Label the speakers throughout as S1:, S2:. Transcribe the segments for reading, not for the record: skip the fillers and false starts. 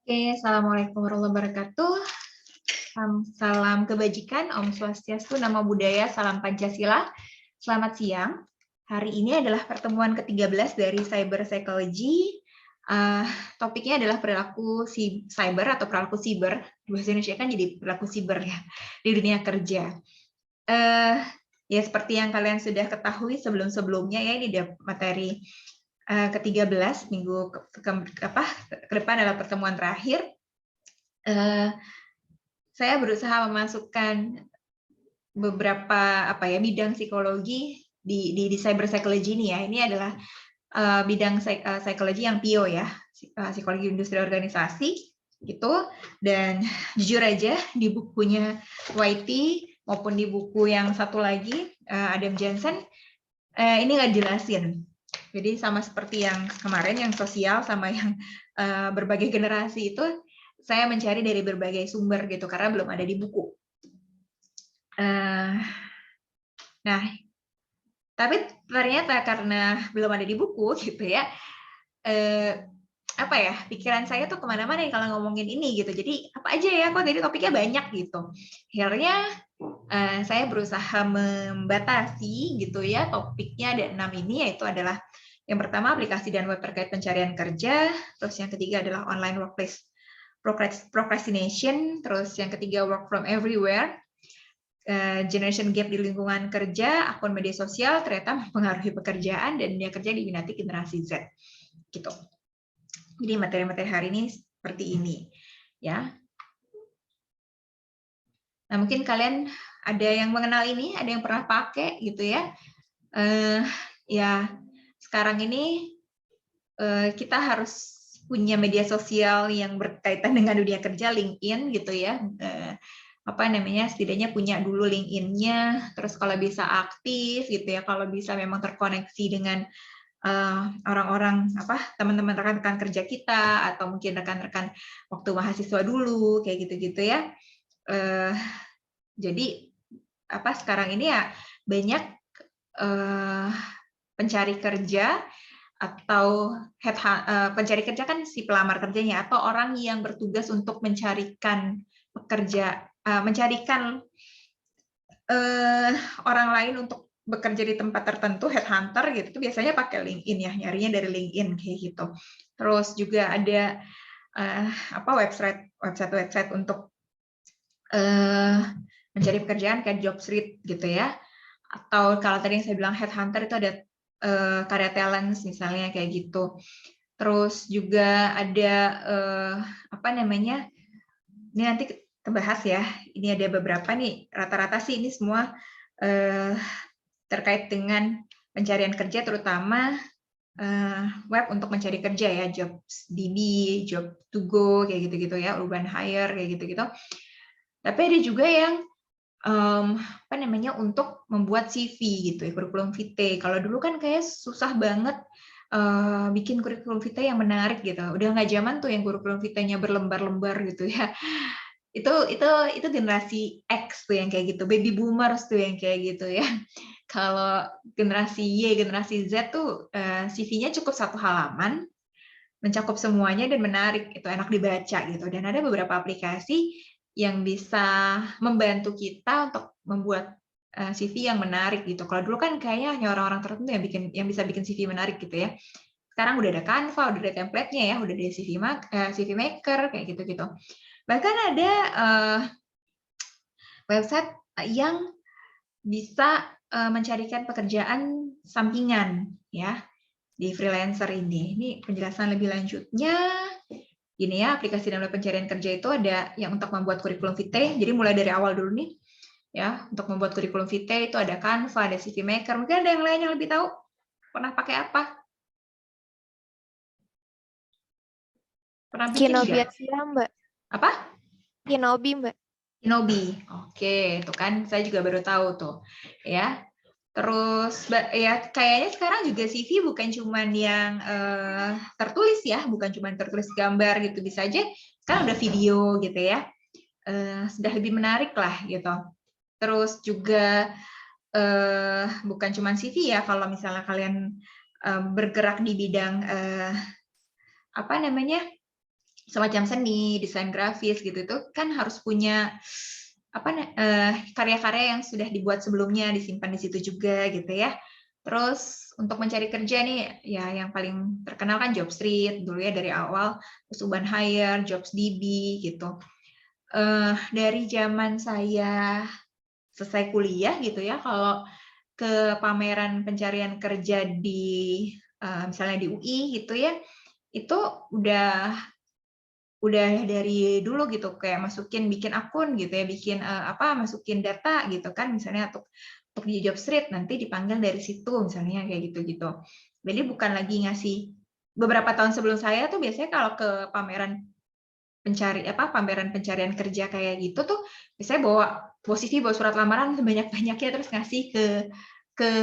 S1: Oke, Assalamualaikum warahmatullahi wabarakatuh. Salam kebajikan, Om Swastiastu, Namo Buddhaya, Salam Pancasila. Selamat siang. Hari ini adalah pertemuan ke-13 dari Cyber Psychology. Topiknya adalah perilaku cyber atau perilaku siber. Bahasa Indonesia kan jadi perilaku siber ya, di dunia kerja. Ya seperti yang kalian sudah ketahui sebelum-sebelumnya ya, ini materi ke-13 minggu ke depan adalah pertemuan terakhir. Saya berusaha memasukkan beberapa bidang psikologi di cyber psychology ini ya. Ini adalah bidang psikologi yang PIO ya, psikologi industri organisasi gitu. Dan jujur aja di bukunya YT maupun di buku yang satu lagi Adam Jensen ini nggak jelasin. Jadi sama seperti yang kemarin yang sosial sama yang berbagai generasi itu saya mencari dari berbagai sumber gitu karena belum ada di buku. Nah, tapi ternyata karena belum ada di buku gitu ya, pikiran saya tuh kemana-mana nih kalau ngomongin ini gitu. Jadi apa aja ya, kok jadi topiknya banyak gitu. Akhirnya saya berusaha membatasi gitu ya, topiknya ada 6 ini, yaitu adalah yang pertama aplikasi dan web terkait pencarian kerja, terus yang ketiga adalah online workplace procrastination, terus yang ketiga work from everywhere, generation gap di lingkungan kerja, akun media sosial ternyata mempengaruhi pekerjaan dan dunia kerja diminati generasi Z. Gitu. Jadi materi-materi hari ini seperti ini, ya. Nah, mungkin kalian ada yang mengenal ini, ada yang pernah pakai gitu ya. Ya, sekarang ini kita harus punya media sosial yang berkaitan dengan dunia kerja, LinkedIn gitu ya. Setidaknya punya dulu LinkedIn-nya, terus kalau bisa aktif gitu ya, kalau bisa memang terkoneksi dengan orang-orang teman-teman rekan-rekan kerja kita atau mungkin rekan-rekan waktu mahasiswa dulu kayak gitu-gitu ya. Jadi sekarang ini ya banyak pencari kerja atau pencari kerja kan si pelamar kerjanya atau orang yang bertugas untuk mencarikan pekerja, mencarikan orang lain untuk bekerja di tempat tertentu, headhunter gitu, itu biasanya pakai LinkedIn ya, nyarinya dari LinkedIn kayak gitu. Terus juga ada website untuk mencari pekerjaan kayak Jobstreet gitu ya. Atau kalau tadi yang saya bilang headhunter itu ada Karya Talents misalnya kayak gitu. Terus juga ada ini nanti kita bahas ya. Ini ada beberapa nih, rata-rata sih ini semua terkait dengan pencarian kerja, terutama web untuk mencari kerja ya, JobsDB, Job2Go kayak gitu-gitu ya, Urban Hire kayak gitu-gitu. Tapi ada juga yang untuk membuat CV gitu ya, kurikulum vitae. Kalau dulu kan kayak susah banget bikin kurikulum vitae yang menarik gitu. Udah nggak zaman tuh yang kurikulum vitae-nya berlembar-lembar gitu ya. Itu generasi X tuh yang kayak gitu, baby boomers tuh yang kayak gitu ya. Kalau generasi Y, generasi Z tuh CV-nya cukup 1 halaman, mencakup semuanya dan menarik, itu enak dibaca gitu. Dan ada beberapa aplikasi yang bisa membantu kita untuk membuat CV yang menarik gitu. Kalau dulu kan kayaknya hanya orang-orang tertentu yang bisa bikin CV menarik gitu ya. Sekarang udah ada Canva, udah ada template-nya ya, udah ada CV Maker kayak gitu-gitu. Bahkan ada website yang bisa mencarikan pekerjaan sampingan ya di freelancer ini. Ini penjelasan lebih lanjutnya. Gini ya, aplikasi dan web pencarian kerja itu ada yang untuk membuat kurikulum vitae. Jadi mulai dari awal dulu nih, ya untuk membuat kurikulum vitae itu ada Canva, ada CV Maker. Mungkin ada yang lain yang lebih tahu pernah pakai apa? Pernah bikin
S2: Kinobi
S1: nggak?
S2: Asia, Mbak.
S1: Apa?
S2: Kinobi, Mbak.
S1: Kinobi. Oke, itu kan saya juga baru tahu tuh, ya. Terus ya kayaknya sekarang juga CV bukan cuman yang tertulis ya, bukan cuman tertulis gambar gitu, bisa aja sekarang udah video gitu ya. Sudah lebih menarik lah gitu. Terus juga bukan cuman CV ya, kalau misalnya kalian bergerak di bidang semacam seni, desain grafis gitu itu kan harus punya karya-karya yang sudah dibuat sebelumnya disimpan di situ juga gitu ya. Terus untuk mencari kerja nih ya yang paling terkenal kan Jobstreet dulu ya dari awal, terus Urban Hire, JobsDB gitu. Dari zaman saya selesai kuliah gitu ya, kalau ke pameran pencarian kerja di misalnya di UI gitu ya, itu udah dari dulu gitu kayak bikin akun gitu ya, masukin data gitu kan misalnya untuk di Jobstreet nanti dipanggil dari situ misalnya kayak gitu-gitu. Jadi bukan lagi ngasih beberapa tahun sebelum saya tuh biasanya kalau ke pameran pencarian kerja kayak gitu tuh biasanya bawa surat lamaran sebanyak-banyaknya terus ngasih ke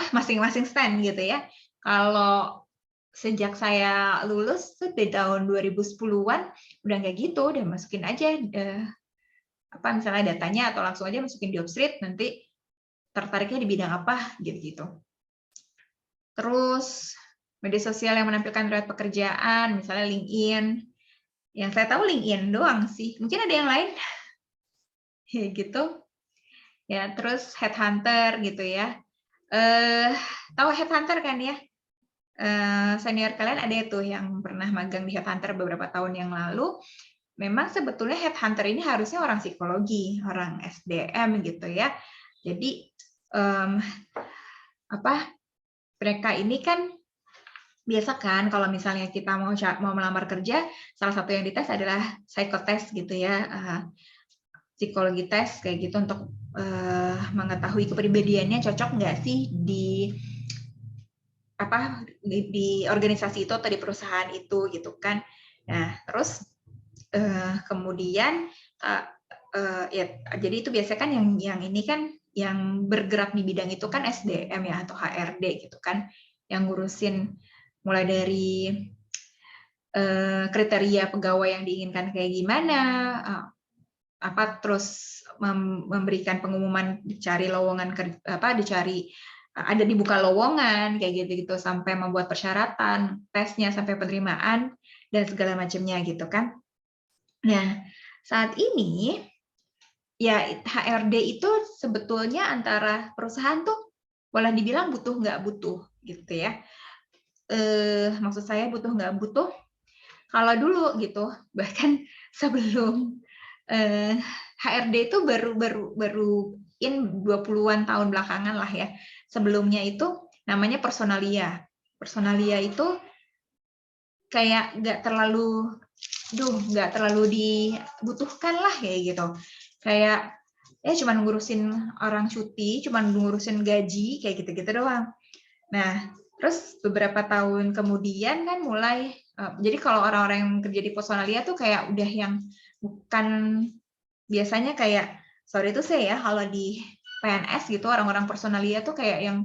S1: masing-masing stand gitu ya. Kalau sejak saya lulus tuh di tahun 2010-an udah nggak gitu, udah masukin aja misalnya datanya atau langsung aja masukin Jobstreet nanti tertariknya di bidang apa gitu-gitu. Terus media sosial yang menampilkan riwayat pekerjaan, misalnya LinkedIn. Yang saya tahu LinkedIn doang sih. Mungkin ada yang lain. Ya gitu. Ya, terus headhunter gitu ya. Tahu headhunter kan ya? Senior kalian ada tuh yang pernah magang di headhunter beberapa tahun yang lalu. Memang sebetulnya headhunter ini harusnya orang psikologi, orang SDM gitu ya. Jadi mereka ini kan biasa kan kalau misalnya kita mau melamar kerja, salah satu yang dites adalah psikotest gitu ya, psikologi tes kayak gitu untuk mengetahui kepribadiannya cocok nggak sih di organisasi itu atau di perusahaan itu gitu kan. Nah terus kemudian ya jadi itu biasanya kan yang ini kan yang bergerak di bidang itu kan SDM ya atau HRD gitu kan, yang ngurusin mulai dari kriteria pegawai yang diinginkan kayak gimana, terus memberikan pengumuman dicari lowongan ada dibuka lowongan kayak gitu sampai membuat persyaratan tesnya sampai penerimaan dan segala macamnya gitu kan. Nah saat ini ya HRD itu sebetulnya antara perusahaan tuh boleh dibilang butuh nggak butuh gitu ya. Maksud saya butuh nggak butuh, kalau dulu gitu bahkan sebelum HRD itu baru 20-an tahun belakangan lah ya. Sebelumnya itu namanya personalia. Personalia itu kayak nggak terlalu dibutuhkan lah kayak gitu. Kayak ya cuman ngurusin orang cuti, cuman ngurusin gaji kayak gitu-gitu doang. Nah, terus beberapa tahun kemudian kan mulai jadi kalau orang-orang yang kerja di personalia tuh kayak udah yang bukan biasanya kayak sorry itu saya ya kalau di PNS gitu orang-orang personalia tuh kayak yang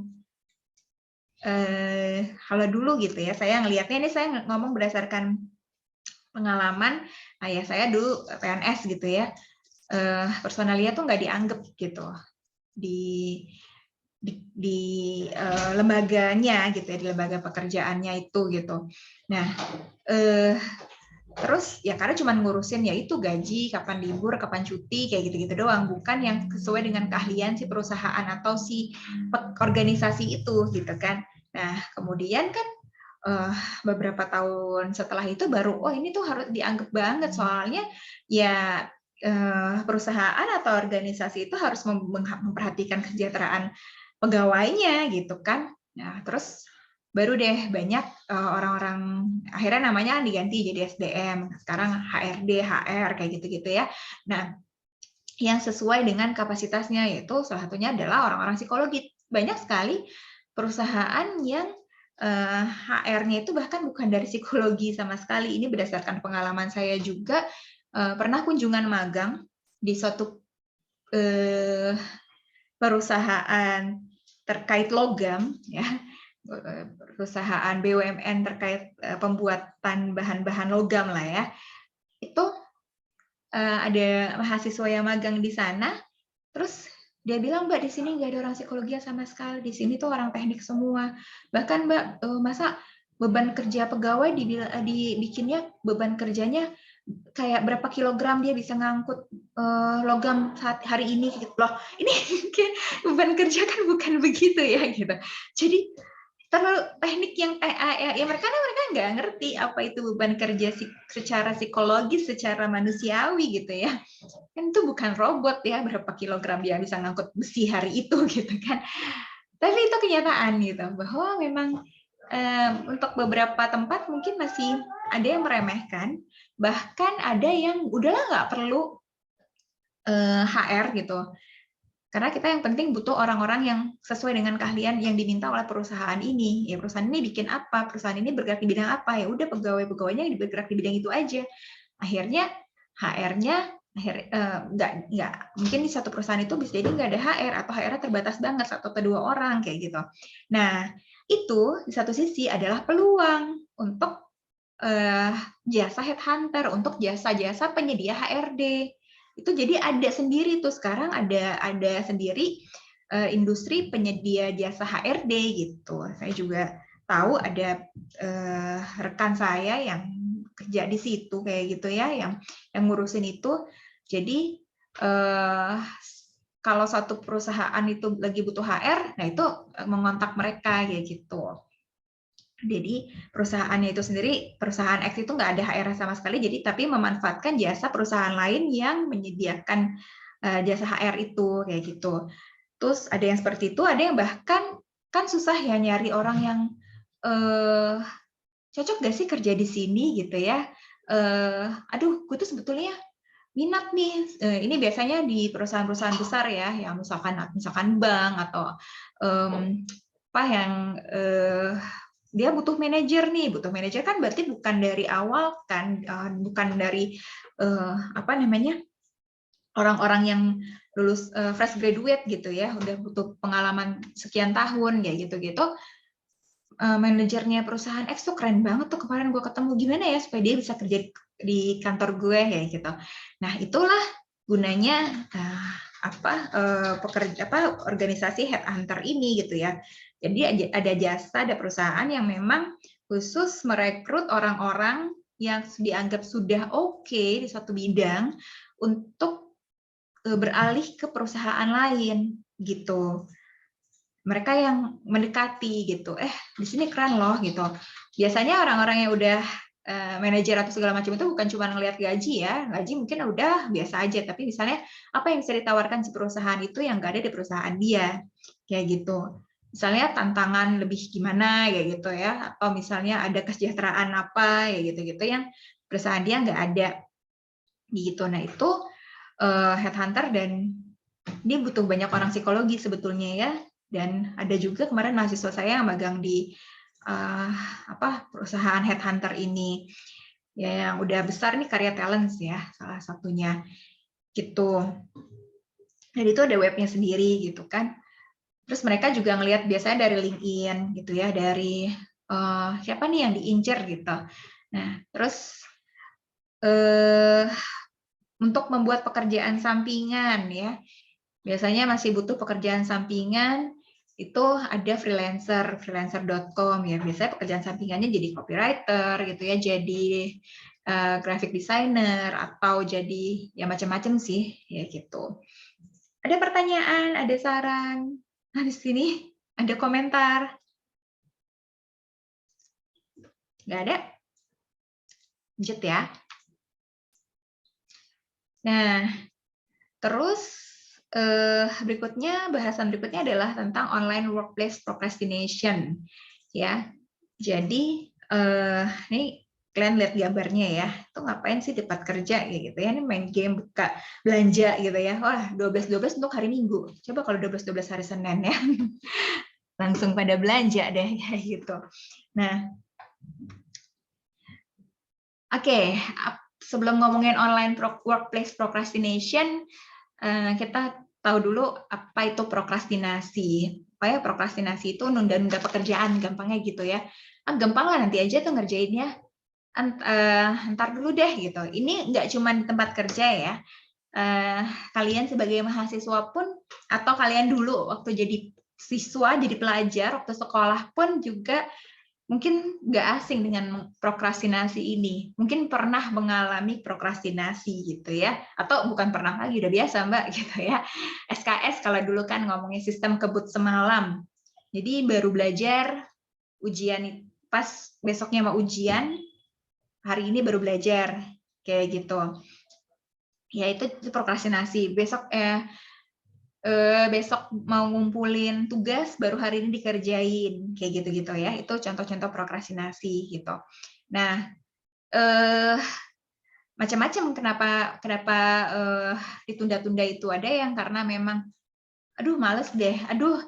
S1: kalau dulu gitu ya saya ngelihatnya ini saya ngomong berdasarkan pengalaman ayah saya dulu PNS gitu ya, personalia tuh nggak dianggap gitu di lembaganya gitu ya, di lembaga pekerjaannya itu gitu. Nah terus ya karena cuma ngurusin ya itu gaji, kapan libur, kapan cuti kayak gitu-gitu doang, bukan yang sesuai dengan keahlian si perusahaan atau si organisasi itu gitu kan. Nah kemudian kan beberapa tahun setelah itu baru oh ini tuh harus dianggap banget soalnya ya perusahaan atau organisasi itu harus memperhatikan kesejahteraan pegawainya gitu kan. Nah terus baru deh banyak orang-orang akhirnya namanya diganti jadi SDM, sekarang HRD, HR kayak gitu-gitu ya. Nah yang sesuai dengan kapasitasnya yaitu salah satunya adalah orang-orang psikologi. Banyak sekali perusahaan yang HR-nya itu bahkan bukan dari psikologi sama sekali. Ini berdasarkan pengalaman saya juga pernah kunjungan magang di suatu perusahaan terkait logam ya, perusahaan BUMN terkait pembuatan bahan-bahan logam lah ya. Itu ada mahasiswa yang magang di sana, terus dia bilang, Mbak, di sini nggak ada orang psikologi sama sekali, di sini tuh orang teknik semua. Bahkan Mbak, masa beban kerja pegawai dibikinnya beban kerjanya kayak berapa kilogram dia bisa ngangkut logam saat hari ini gitu loh. Ini beban kerja kan bukan begitu ya gitu. Jadi terlalu teknik yang ya mereka nggak ngerti apa itu beban kerja secara psikologis, secara manusiawi gitu ya. Kan itu bukan robot ya, berapa kilogram dia bisa ngangkut besi hari itu gitu kan. Tapi itu kenyataan gitu bahwa memang untuk beberapa tempat mungkin masih ada yang meremehkan, bahkan ada yang udahlah nggak perlu HR gitu. Karena kita yang penting butuh orang-orang yang sesuai dengan keahlian yang diminta oleh perusahaan ini. Ya perusahaan ini bikin apa, perusahaan ini bergerak di bidang apa, ya udah pegawai-pegawainya bergerak di bidang itu aja. Akhirnya HR-nya nggak mungkin di satu perusahaan itu bisa jadi nggak ada HR atau HR-nya terbatas banget satu atau dua orang kayak gitu. Nah itu di satu sisi adalah peluang untuk jasa headhunter, untuk jasa-jasa penyedia HRD. Itu jadi ada sendiri tuh sekarang ada sendiri industri penyedia jasa HRD gitu. Saya juga tahu ada rekan saya yang kerja di situ kayak gitu ya, yang ngurusin itu. Jadi kalau satu perusahaan itu lagi butuh HR, nah itu mengontak mereka kayak gitu. Jadi perusahaannya itu sendiri, perusahaan X itu nggak ada HR sama sekali, jadi tapi memanfaatkan jasa perusahaan lain yang menyediakan jasa HR itu kayak gitu. Terus ada yang seperti itu, ada yang bahkan kan susah ya nyari orang yang cocok gak sih kerja di sini gitu ya. Aduh, gue tuh sebetulnya minat nih. Ini biasanya di perusahaan-perusahaan besar ya, yang misalkan bank atau apa yang dia butuh manajer nih, butuh manajer kan berarti bukan dari awal kan, bukan dari apa namanya orang-orang yang lulus fresh graduate gitu ya, udah butuh pengalaman sekian tahun ya gitu-gitu. Manajernya perusahaan X tuh keren banget tuh kemarin gue ketemu, gimana ya supaya dia bisa kerja di kantor gue ya gitu. Nah itulah gunanya organisasi headhunter ini gitu ya. Jadi ada jasa, ada perusahaan yang memang khusus merekrut orang-orang yang dianggap sudah oke di suatu bidang untuk beralih ke perusahaan lain gitu. Mereka yang mendekati gitu. Di sini keren loh gitu. Biasanya orang-orang yang udah manajer atau segala macam itu bukan cuma ngelihat gaji ya, gaji mungkin udah biasa aja, tapi misalnya apa yang bisa ditawarkan si perusahaan itu yang nggak ada di perusahaan dia, kayak gitu. Misalnya tantangan lebih gimana ya gitu ya, atau misalnya ada kesejahteraan apa ya gitu-gitu yang perusahaan dia nggak ada, gitu. Nah itu headhunter dan dia butuh banyak orang psikologi sebetulnya ya, dan ada juga kemarin mahasiswa saya yang magang di perusahaan headhunter ini ya, yang udah besar nih, Karya Talents ya salah satunya gitu. Dan itu ada webnya sendiri gitu kan. Terus mereka juga ngelihat biasanya dari LinkedIn gitu ya, dari siapa nih yang diincer gitu. Nah terus untuk membuat pekerjaan sampingan ya, biasanya masih butuh pekerjaan sampingan. Itu ada freelancer.com ya, biasanya pekerjaan sampingannya jadi copywriter gitu ya, jadi graphic designer atau jadi ya macam-macam sih ya gitu. Ada pertanyaan, ada saran? Nah, di sini ada komentar. Nggak ada? Lanjut ya. Nah, terus bahasan berikutnya adalah tentang online workplace procrastination ya. Jadi ini kalian lihat gambarnya ya, itu ngapain sih di tempat kerja gitu ya, ini main game, buka belanja gitu ya. Wah, 12-12 untuk hari Minggu, coba kalau 12-12 hari Senin ya langsung pada belanja deh kayak gitu. Nah oke, sebelum ngomongin online workplace procrastination, kita tahu dulu apa itu prokrastinasi. Supaya prokrastinasi itu nunda-nunda pekerjaan, gampangnya gitu ya. Gampang lah, nanti aja tuh ngerjainnya. Ntar dulu deh gitu. Ini nggak cuma di tempat kerja ya. Kalian sebagai mahasiswa pun, atau kalian dulu waktu jadi siswa, jadi pelajar, waktu sekolah pun juga mungkin nggak asing dengan prokrastinasi ini. Mungkin pernah mengalami prokrastinasi gitu ya, atau bukan pernah lagi, udah biasa Mbak gitu ya. SKS kalau dulu kan ngomongin sistem kebut semalam. Jadi baru belajar ujian pas besoknya mau ujian, hari ini baru belajar kayak gitu. Ya itu prokrastinasi. Besok mau ngumpulin tugas baru hari ini dikerjain kayak gitu-gitu ya. Itu contoh-contoh prokrastinasi gitu. Nah, macam-macam kenapa ditunda-tunda itu. Ada yang karena memang aduh males deh, aduh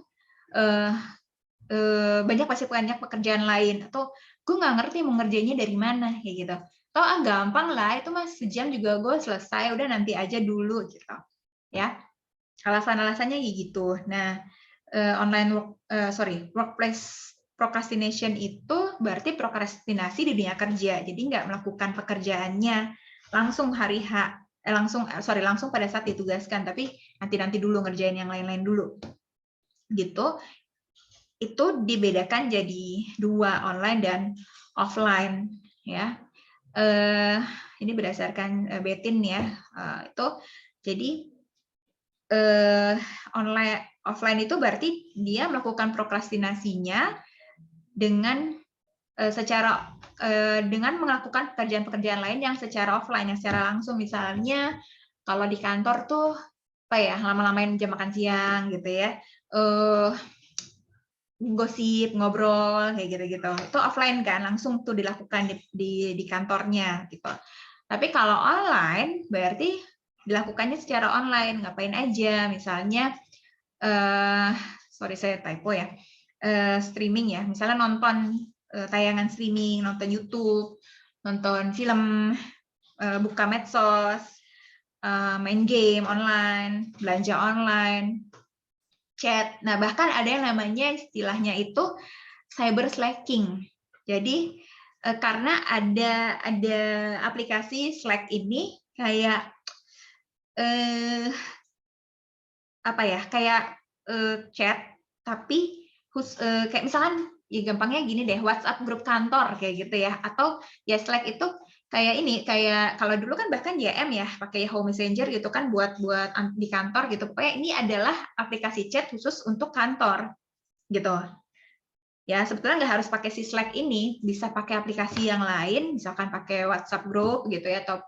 S1: banyak pekerjaan lain, atau gue nggak ngerti mau ngerjainnya dari mana kayak gitu. Toh gampang lah, itu mas sejam juga gue selesai, udah nanti aja dulu gitu ya. Alasan-alasannya kayak gitu. Nah, workplace procrastination itu berarti prokrastinasi di dunia kerja. Jadi nggak melakukan pekerjaannya langsung langsung pada saat ditugaskan, tapi nanti dulu ngerjain yang lain-lain dulu. Gitu. Itu dibedakan jadi dua, online dan offline ya. Ini berdasarkan Betin ya. Itu jadi offline itu berarti dia melakukan prokrastinasinya dengan dengan melakukan pekerjaan-pekerjaan lain yang secara offline, yang secara langsung. Misalnya kalau di kantor tuh apa ya, lama-lamain jam makan siang gitu ya, gosip, ngobrol kayak gitu-gitu. Itu offline kan, langsung tuh dilakukan di kantornya gitu. Tapi kalau online berarti dilakukannya secara online, ngapain aja, misalnya sorry saya typo ya, streaming ya, misalnya nonton tayangan streaming, nonton YouTube, nonton film, buka medsos, main game online, belanja online, chat. Nah, bahkan ada yang namanya istilahnya itu cyber slacking. Jadi karena ada aplikasi Slack ini kayak kayak chat, tapi kayak misalkan ya gampangnya gini deh, WhatsApp grup kantor kayak gitu ya, atau ya Slack itu kayak kalau dulu kan bahkan YM ya, pakai Yahoo Messenger gitu kan buat di kantor gitu. Pokoknya ini adalah aplikasi chat khusus untuk kantor gitu. Ya, sebetulnya nggak harus pakai si Slack ini, bisa pakai aplikasi yang lain, misalkan pakai WhatsApp group gitu ya, atau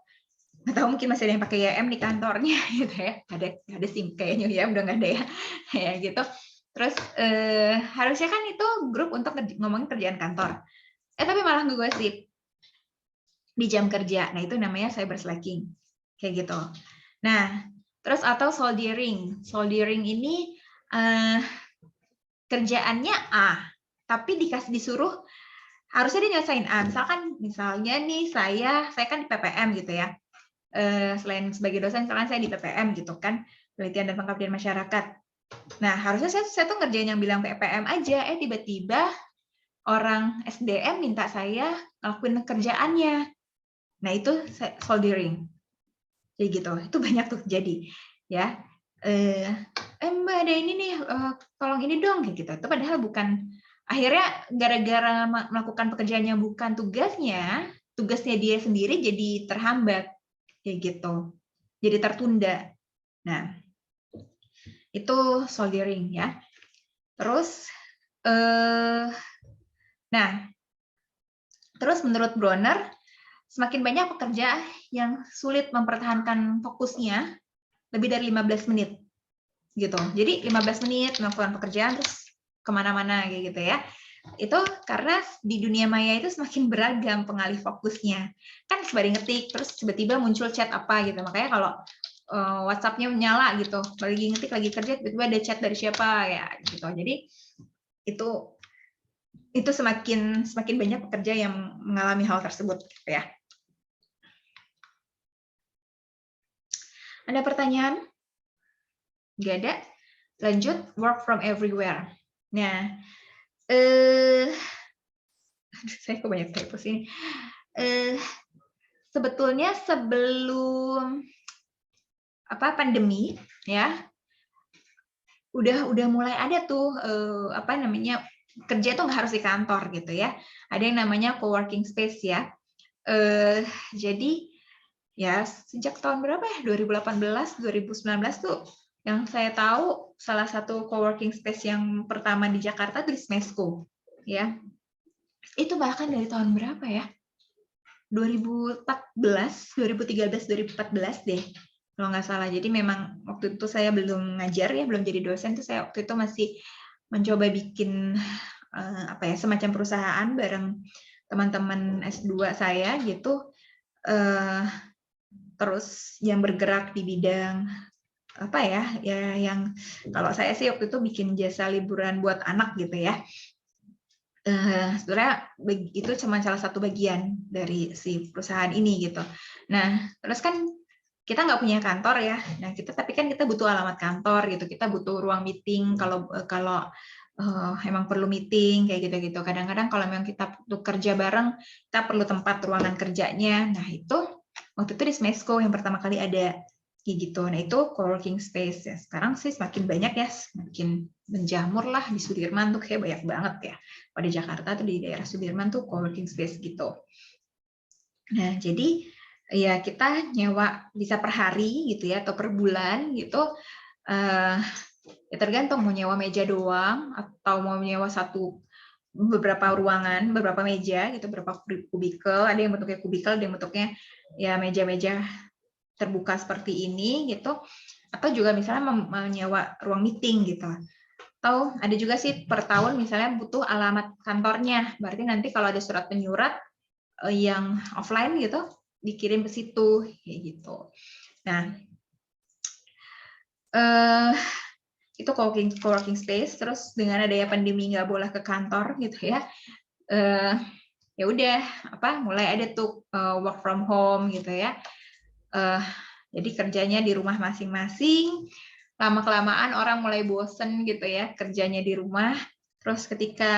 S1: mungkin masih ada yang pakai YM di kantornya gitu ya. Ada sih kayaknya YM udah nggak ada ya. Ya gitu. Terus harusnya kan itu grup untuk ngomongin kerjaan kantor. Tapi malah ngegosip di jam kerja. Nah, itu namanya cyber slacking. Kayak gitu. Nah, terus atau soldering. Soldering ini kerjaannya A, tapi disuruh harusnya dia nyelesain A. Misalnya nih saya kan di PPM gitu ya. Selain sebagai dosen, misalkan saya di PPM gitu kan, penelitian dan pengabdian masyarakat. Nah, harusnya saya tuh ngerjain yang bilang PPM aja, tiba-tiba orang SDM minta saya ngelakuin kerjaannya. Nah, itu soldering. Kayak gitu. Itu banyak tuh jadi ya. Mbak ada ini nih, tolong ini dong kayak gitu. Itu padahal bukan, akhirnya gara-gara melakukan pekerjaannya bukan tugasnya dia sendiri jadi terhambat kayak gitu. Jadi tertunda. Nah, itu soldering ya. Terus terus menurut Bronner, semakin banyak pekerja yang sulit mempertahankan fokusnya lebih dari 15 menit. Gitu. Jadi 15 menit melakukan pekerjaan terus kemana-mana kayak gitu ya. Itu karena di dunia maya itu semakin beragam pengalih fokusnya. Kan sembari ngetik terus tiba-tiba muncul chat apa gitu. Makanya kalau WhatsApp-nya menyala gitu, lagi ngetik lagi kerja tiba-tiba ada chat dari siapa ya gitu. Jadi itu semakin banyak pekerja yang mengalami hal tersebut gitu ya. Ada pertanyaan? Nggak ada? Lanjut, work from everywhere. Nah, saya kok banyak typo sini. Sebetulnya sebelum pandemi ya, udah mulai ada tuh kerja itu nggak harus di kantor gitu ya. Ada yang namanya co-working space ya. Jadi ya sejak tahun berapa ya? 2018, 2019 tuh yang saya tahu salah satu co-working space yang pertama di Jakarta itu di Smesco ya. Itu bahkan dari tahun berapa ya? 2014, 2013, 2014 deh. Kalau nggak salah. Jadi memang waktu itu saya belum ngajar ya, belum jadi dosen tuh saya waktu itu masih mencoba bikin apa ya, semacam perusahaan bareng teman-teman S2 saya gitu. Terus yang bergerak di bidang apa ya yang kalau saya sih waktu itu bikin jasa liburan buat anak gitu ya. Sebenarnya itu cuma salah satu bagian dari si perusahaan ini gitu. Nah, terus kan kita nggak punya kantor ya. Nah, tapi kan kita butuh alamat kantor gitu. Kita butuh ruang meeting kalau emang perlu meeting kayak gitu-gitu. Kadang-kadang kalau memang kita butuh kerja bareng, kita perlu tempat ruangan kerjanya. Nah, itu waktu itu di Smesco yang pertama kali ada kayak gitu. Nah, itu co-working space ya. Sekarang sih semakin banyak ya, semakin menjamur lah di Sudirman tuh kayak banyak banget ya. Pada Jakarta tuh di daerah Sudirman tuh co-working space gitu. Nah, jadi ya kita nyewa bisa per hari gitu ya atau per bulan gitu. Ya tergantung mau nyewa meja doang atau mau nyewa beberapa ruangan, beberapa meja gitu, beberapa kubikel, ada yang bentuknya kubikel, ada yang bentuknya ya meja-meja terbuka seperti ini gitu, atau juga misalnya menyewa ruang meeting gitu. Atau ada juga sih per tahun misalnya butuh alamat kantornya, berarti nanti kalau ada surat penyurat yang offline gitu dikirim ke situ kayak gitu. Nah, itu co-working space. Terus dengan adanya pandemi nggak boleh ke kantor gitu ya, ya udah mulai ada tuh work from home gitu ya. Jadi kerjanya di rumah masing-masing. Lama-kelamaan orang mulai bosen gitu ya kerjanya di rumah. Terus ketika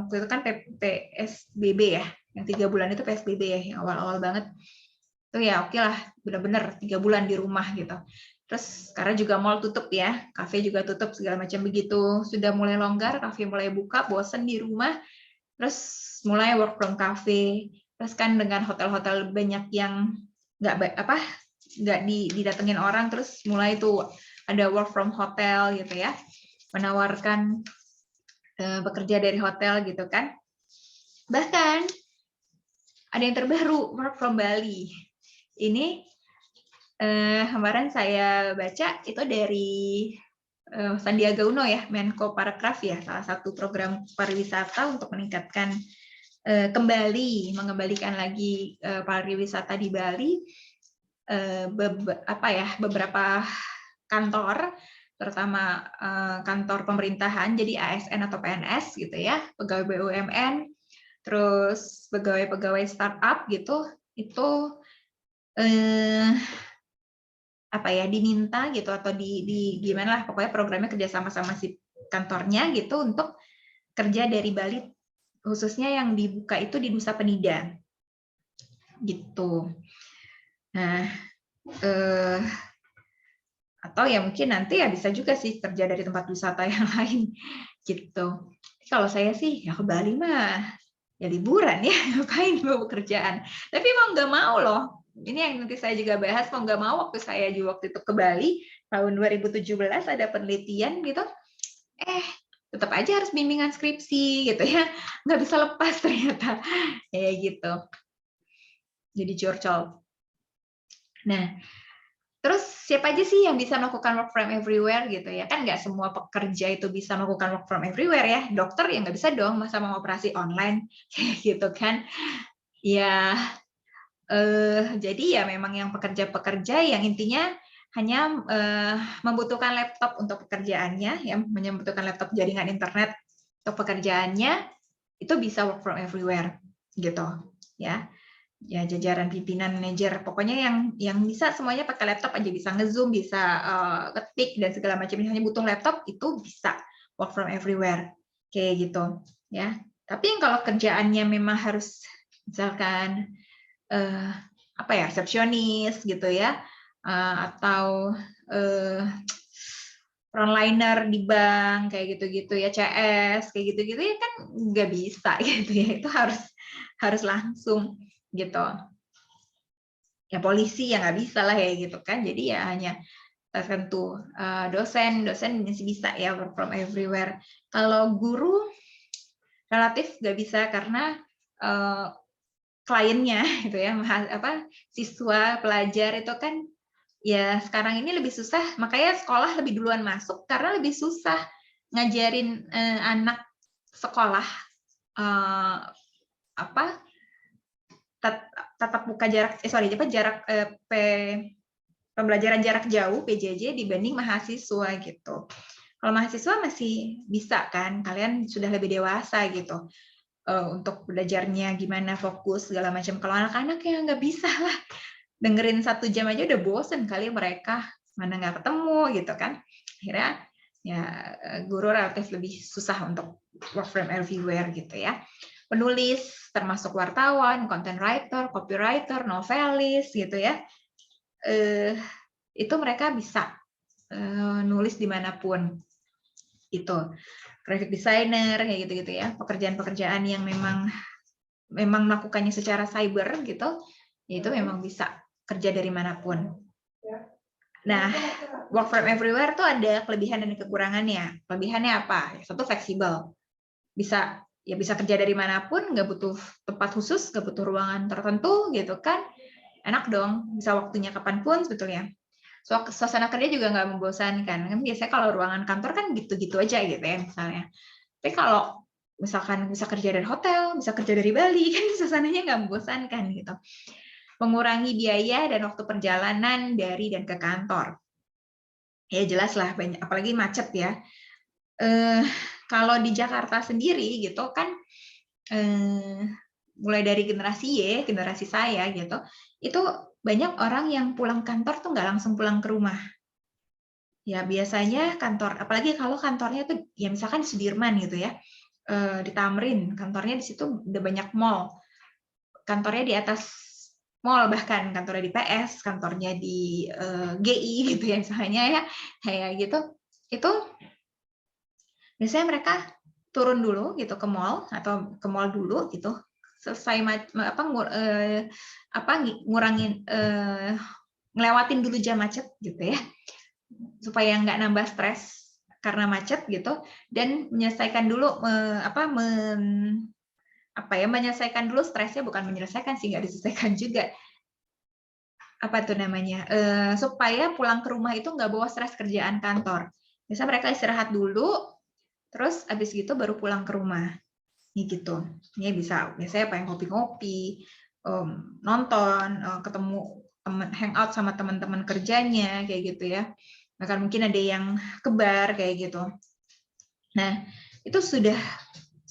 S1: waktu itu kan PSBB ya, yang 3 bulan itu PSBB ya, yang awal-awal banget. Itu ya oke lah, benar-benar 3 bulan di rumah gitu. Terus karena juga mall tutup ya, kafe juga tutup segala macam begitu. Sudah mulai longgar, kafe mulai buka, bosen di rumah. Terus mulai work from cafe. Terus kan dengan hotel-hotel banyak yang nggak didatengin orang, terus mulai tuh ada work from hotel gitu ya, menawarkan bekerja dari hotel gitu kan. Bahkan ada yang terbaru, work from Bali. Ini kemarin saya baca itu dari Sandiaga Uno ya, Menko Parekraf ya, salah satu program pariwisata untuk meningkatkan mengembalikan lagi pariwisata di Bali. Beberapa kantor, terutama kantor pemerintahan, jadi ASN atau PNS gitu ya, pegawai BUMN, terus pegawai-pegawai startup gitu, itu diminta gitu atau gimana lah, pokoknya programnya kerjasama sama si kantornya gitu untuk kerja dari Bali, khususnya yang dibuka itu di Nusa Penida gitu. Nah, atau ya mungkin nanti ya bisa juga sih kerja dari tempat wisata yang lain gitu. Kalau saya sih ya ke Bali mah ya liburan ya, ngapain mau pekerjaan. Tapi mau nggak mau loh, ini yang nanti saya juga bahas, mau nggak mau waktu saya juga waktu itu ke Bali tahun 2017 ada penelitian gitu, tetap aja harus bimbingan skripsi gitu ya, nggak bisa lepas ternyata kayak gitu. Jadi curcol. Nah, terus siapa aja sih yang bisa melakukan work from everywhere gitu ya? Kan nggak semua pekerja itu bisa melakukan work from everywhere ya. Dokter ya nggak bisa dong masa mau operasi online kayak gitu kan. Ya, jadi ya memang yang pekerja-pekerja yang intinya hanya membutuhkan laptop untuk pekerjaannya, ya, membutuhkan laptop jaringan internet untuk pekerjaannya, itu bisa work from everywhere gitu ya. Ya jajaran pimpinan, manajer, pokoknya yang bisa semuanya pakai laptop aja, bisa nge-zoom, bisa ketik dan segala macam, hanya butuh laptop itu bisa work from everywhere kayak gitu ya. Tapi kalau kerjaannya memang harus misalkan resepsionis gitu ya, atau frontliner di bank kayak gitu-gitu ya, CS kayak gitu-gitu ya kan nggak bisa gitu ya, itu harus langsung gitu. Ya polisi ya nggak bisa lah ya gitu kan, jadi ya hanya tertentu. Dosen masih bisa ya work from everywhere. Kalau guru relatif nggak bisa karena kliennya gitu ya, siswa pelajar itu kan ya sekarang ini lebih susah, makanya sekolah lebih duluan masuk karena lebih susah ngajarin anak sekolah tatap muka pembelajaran jarak jauh PJJ dibanding mahasiswa gitu. Kalau mahasiswa masih bisa kan, kalian sudah lebih dewasa gitu untuk belajarnya gimana, fokus segala macam. Kalau anak-anak ya nggak bisa lah, dengerin 1 jam aja udah bosen kali mereka, mana nggak ketemu gitu kan. Akhirnya ya guru relatif lebih susah untuk work from everywhere gitu ya. Penulis termasuk wartawan, content writer, copywriter, novelis gitu ya, itu mereka bisa nulis dimanapun itu. Graphic designer kayak gitu-gitu ya, pekerjaan-pekerjaan yang memang melakukannya secara cyber gitu, itu memang bisa kerja dari manapun. Nah, work from everywhere tuh ada kelebihan dan kekurangannya. Kelebihannya apa? Satu, fleksibel. Bisa kerja dari manapun, nggak butuh tempat khusus, nggak butuh ruangan tertentu gitu kan. Enak dong, bisa waktunya kapanpun sebetulnya. Suasana kerja juga nggak membosankan. Kan biasanya kalau ruangan kantor kan gitu-gitu aja gitu ya misalnya. Tapi kalau misalkan bisa kerja dari hotel, bisa kerja dari Bali, kan suasananya nggak membosankan gitu. Mengurangi biaya dan waktu perjalanan dari dan ke kantor. Ya jelas lah, banyak, apalagi macet ya. Kalau di Jakarta sendiri gitu kan, mulai dari generasi Y, generasi saya gitu, itu banyak orang yang pulang kantor tuh nggak langsung pulang ke rumah. Ya biasanya kantor, apalagi kalau kantornya tuh ya misalkan di Sudirman gitu ya, di Tamrin, kantornya di situ udah banyak mall, kantornya di atas mall, bahkan kantornya di PS, kantornya di GI gitu ya misalnya ya, kayak gitu, itu biasanya mereka turun dulu gitu ke mall atau ke mall dulu gitu, selesai ngurangin ngelewatin dulu jam macet gitu ya, supaya nggak nambah stres karena macet gitu, dan menyelesaikan dulu menyelesaikan dulu stresnya, bukan menyelesaikan sih, nggak diselesaikan juga, supaya pulang ke rumah itu nggak bawa stres kerjaan kantor. Biasanya mereka istirahat dulu, terus abis gitu baru pulang ke rumah. Ini gitu. Ini biasanya pengen ngopi-ngopi, nonton, ketemu teman, hangout sama teman-teman kerjanya kayak gitu ya. Bahkan mungkin ada yang ke bar kayak gitu. Nah, itu sudah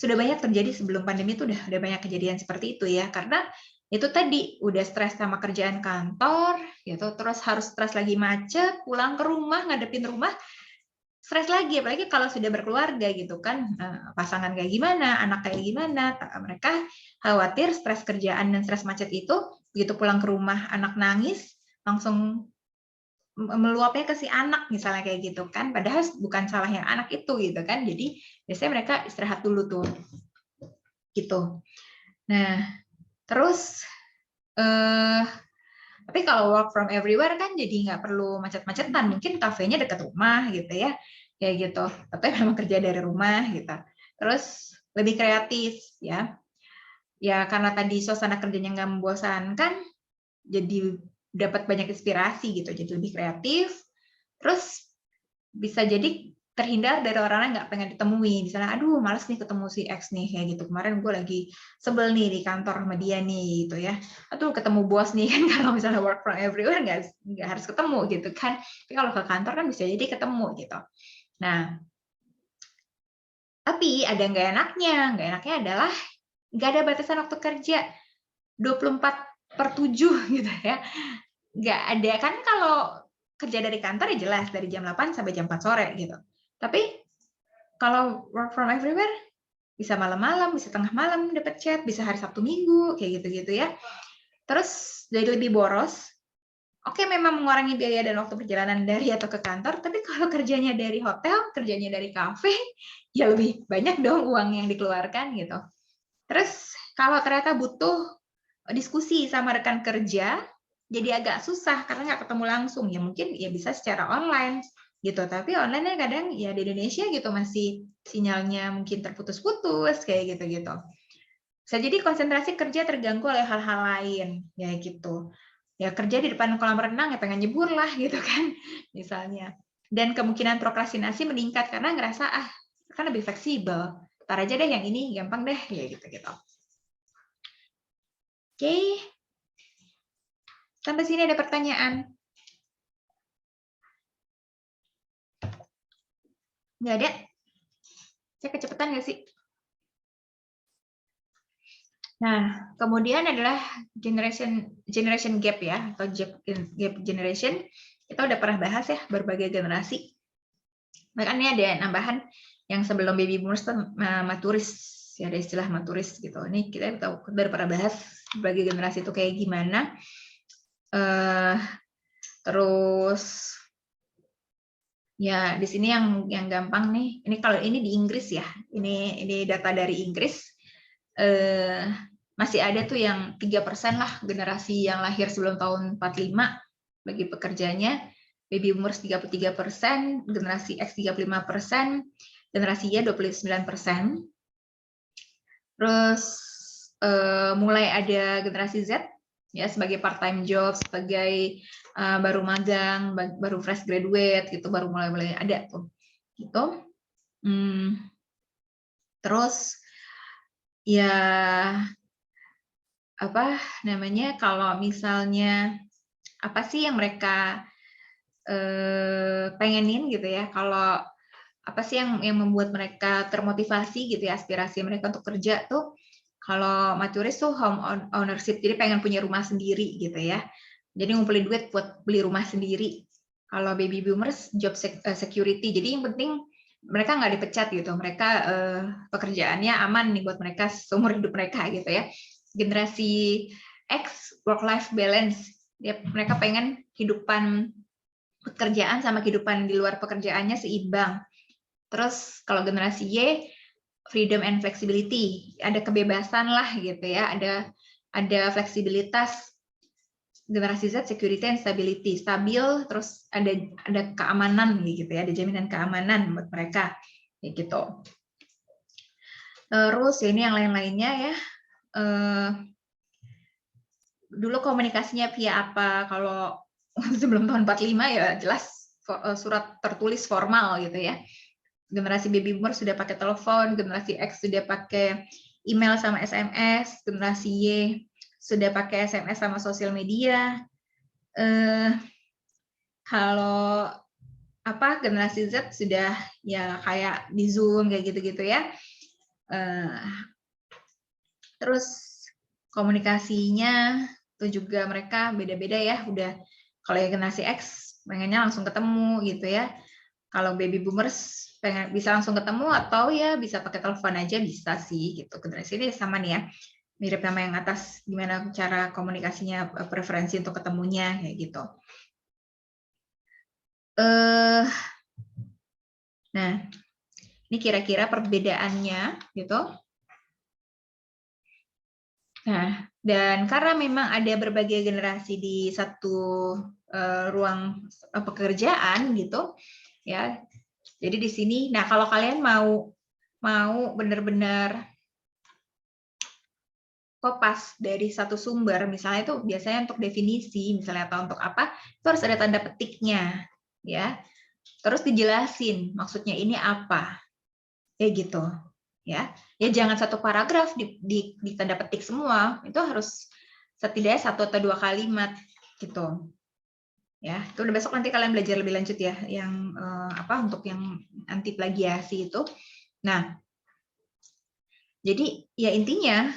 S1: banyak terjadi sebelum pandemi, itu udah banyak kejadian seperti itu ya, karena itu tadi udah stres sama kerjaan kantor gitu, terus harus stres lagi macet, pulang ke rumah ngadepin rumah stres lagi, apalagi kalau sudah berkeluarga gitu kan, pasangan kayak gimana, anak kayak gimana, mereka khawatir stres kerjaan dan stres macet itu begitu pulang ke rumah anak nangis langsung meluapnya ke si anak misalnya kayak gitu kan, padahal bukan salahnya anak itu gitu kan, jadi biasanya mereka istirahat dulu tuh gitu. Nah terus tapi kalau work from everywhere kan jadi nggak perlu macet-macetan, mungkin kafenya dekat rumah gitu ya, kayak gitu. Tapi memang kerja dari rumah gitu. Terus lebih kreatif ya. Ya karena tadi suasana kerjanya nggak membosankan, jadi dapat banyak inspirasi gitu, jadi lebih kreatif. Terus bisa jadi terhindar dari orang yang nggak pengen ditemui, misalnya aduh males nih ketemu si X nih kayak gitu, kemarin gue lagi sebel nih di kantor sama dia nih gitu ya, aduh ketemu bos nih kan, kalau misalnya work from everywhere nggak harus ketemu gitu kan, tapi kalau ke kantor kan bisa jadi ketemu gitu. Nah tapi ada nggak enaknya adalah nggak ada batasan waktu kerja 24/7 gitu ya, nggak ada kan. Kalau kerja dari kantor ya jelas dari jam 8 sampai jam 4 sore gitu. Tapi kalau work from everywhere bisa malam-malam, bisa tengah malam dapat chat, bisa hari Sabtu Minggu kayak gitu-gitu ya. Terus jadi lebih boros Oke, memang mengurangi biaya dan waktu perjalanan dari atau ke kantor, tapi kalau kerjanya dari hotel, kerjanya dari kafe, ya lebih banyak dong uang yang dikeluarkan gitu. Terus kalau ternyata butuh diskusi sama rekan kerja, jadi agak susah karena nggak ketemu langsung. Ya mungkin ya bisa secara online gitu. Tapi online kadang ya di Indonesia gitu masih sinyalnya mungkin terputus-putus kayak gitu-gitu. Bisa jadi konsentrasi kerja terganggu oleh hal-hal lain ya gitu. Ya kerja di depan kolam renang ya pengen nyebur lah gitu kan misalnya. Dan kemungkinan prokrastinasi meningkat karena ngerasa kan lebih fleksibel. Ntar aja deh yang ini gampang deh ya gitu-gitu. Oke. Sampai sini ada pertanyaan? Nggak ada? Saya kecepatan nggak sih? Nah, kemudian adalah generation gap ya, atau gap generation. Kita udah pernah bahas ya, berbagai generasi. Bahkan ini ada nambahan yang sebelum baby boomers itu maturis, ya ada istilah maturis gitu. Ini kita udah pernah bahas berbagai generasi itu kayak gimana. Terus ya di sini yang gampang nih. Ini kalau ini di Inggris ya. Ini data dari Inggris. Masih ada tuh yang 3% lah generasi yang lahir sebelum tahun 45 bagi pekerjanya, baby boomers 33%, generasi X 35%, generasi Y 29%. Terus mulai ada generasi Z ya sebagai part time job, sebagai baru magang, baru fresh graduate gitu, baru mulai ada tuh. Gitu. Terus ya apa namanya kalau misalnya apa sih yang mereka pengenin gitu ya, kalau apa sih yang membuat mereka termotivasi gitu ya, aspirasi mereka untuk kerja tuh kalau maturis tuh home ownership, jadi pengen punya rumah sendiri gitu ya, jadi ngumpulin duit buat beli rumah sendiri. Kalau baby boomers job security, jadi yang penting mereka nggak dipecat gitu, mereka pekerjaannya aman nih buat mereka seumur hidup mereka gitu ya. Generasi X work life balance, ya, mereka pengen kehidupan pekerjaan sama kehidupan di luar pekerjaannya seimbang. Terus kalau generasi Y freedom and flexibility, ada kebebasan lah gitu ya, ada fleksibilitas. Generasi Z security and stability, stabil, terus ada keamanan gitu ya, ada jaminan keamanan buat mereka kayak gitu. Terus ini yang lain-lainnya ya. Dulu komunikasinya via apa? Kalau sebelum tahun 45 ya jelas surat tertulis formal gitu ya. Generasi baby boomer sudah pakai telepon, generasi X sudah pakai email sama SMS, generasi Y sudah pakai SMS sama sosial media. Kalau apa generasi Z sudah ya kayak di Zoom kayak gitu-gitu ya. Terus komunikasinya itu juga mereka beda-beda ya. Udah kalau yang generasi X pengennya langsung ketemu gitu ya. Kalau baby boomers pengen bisa langsung ketemu atau ya bisa pakai telepon aja bisa sih gitu. Generasi ini sama nih ya. Mirip sama yang atas, gimana cara komunikasinya, preferensi untuk ketemunya kayak gitu. Nah, ini kira-kira perbedaannya gitu. Nah, dan karena memang ada berbagai generasi di satu ruang pekerjaan gitu, ya. Jadi di sini, nah kalau kalian mau benar-benar kopas dari satu sumber, misalnya itu biasanya untuk definisi, misalnya atau untuk apa, itu harus ada tanda petiknya, ya. Terus dijelasin maksudnya ini apa, kayak gitu, ya. Ya jangan satu paragraf di tanda petik semua, itu harus setidaknya 1 atau 2 kalimat, gitu. Ya, itu udah besok nanti kalian belajar lebih lanjut ya, yang apa untuk yang anti plagiasi itu. Nah, jadi ya intinya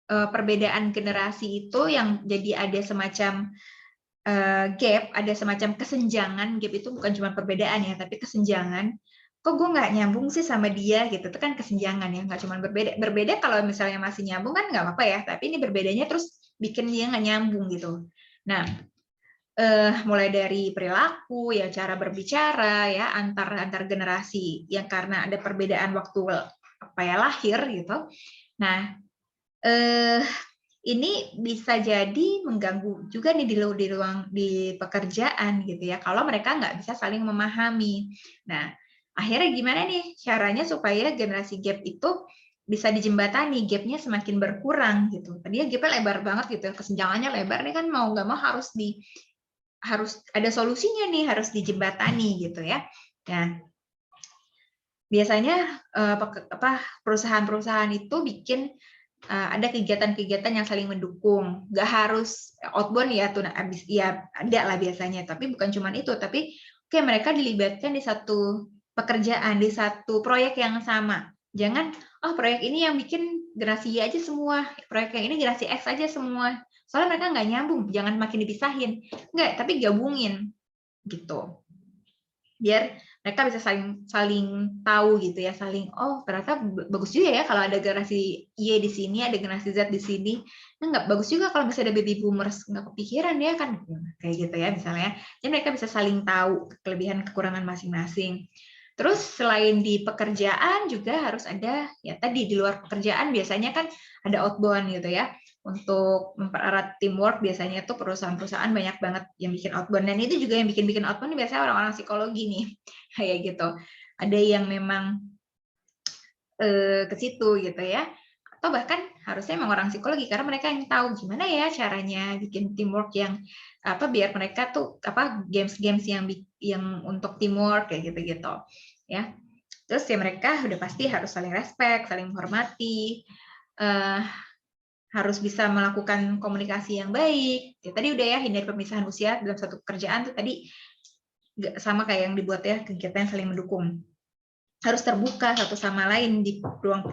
S1: perbedaan generasi itu yang jadi ada semacam gap, ada semacam kesenjangan. Gap itu bukan cuma perbedaan ya, tapi kesenjangan. Kok gue nggak nyambung sih sama dia gitu, itu kan kesenjangan ya, nggak cuma berbeda. Berbeda kalau misalnya masih nyambung kan nggak apa-apa ya, tapi ini berbedanya terus bikin dia nggak nyambung gitu. Nah, mulai dari perilaku, ya cara berbicara, ya antar generasi, yang karena ada perbedaan waktu apa ya lahir gitu. Nah, ini bisa jadi mengganggu juga nih di pekerjaan gitu ya, kalau mereka nggak bisa saling memahami. Nah, akhirnya gimana nih caranya supaya generasi gap itu bisa dijembatani, gapnya semakin berkurang gitu. Tadinya gapnya lebar banget gitu, kesenjangannya lebar nih kan mau nggak mau harus ada solusinya nih, harus dijembatani gitu ya. Nah, biasanya perusahaan-perusahaan itu bikin ada kegiatan-kegiatan yang saling mendukung. Nggak harus outbound ya tuh abis ya ada lah biasanya, tapi bukan cuma itu, tapi oke mereka dilibatkan di satu pekerjaan, di satu proyek yang sama. Jangan proyek ini yang bikin generasi Y aja semua, proyek yang ini generasi X aja semua. Soalnya mereka nggak nyambung, jangan makin dipisahin. Nggak, tapi gabungin gitu. Biar mereka bisa saling tahu gitu ya, saling ternyata bagus juga ya kalau ada generasi Y di sini, ada generasi Z di sini. Nah, nggak bagus juga kalau bisa ada baby boomers, nggak kepikiran ya kan kayak gitu ya misalnya. Jadi mereka bisa saling tahu kelebihan kekurangan masing-masing. Terus selain di pekerjaan juga harus ada ya tadi di luar pekerjaan biasanya kan ada outbound gitu ya. Untuk mempererat teamwork biasanya tuh perusahaan-perusahaan banyak banget yang bikin outbound, dan itu juga yang bikin outbound biasanya orang-orang psikologi nih kayak gitu. Ada yang memang ke situ gitu ya, atau bahkan harusnya memang orang psikologi karena mereka yang tahu gimana ya caranya bikin teamwork yang biar mereka tuh games-games yang untuk teamwork kayak gitu-gitu ya. Terus ya mereka udah pasti harus saling respect, saling menghormati, harus bisa melakukan komunikasi yang baik. Ya, tadi udah ya, hindari pemisahan usia dalam satu pekerjaan tuh tadi sama kayak yang dibuat ya, kegiatan yang saling mendukung. Harus terbuka satu sama lain di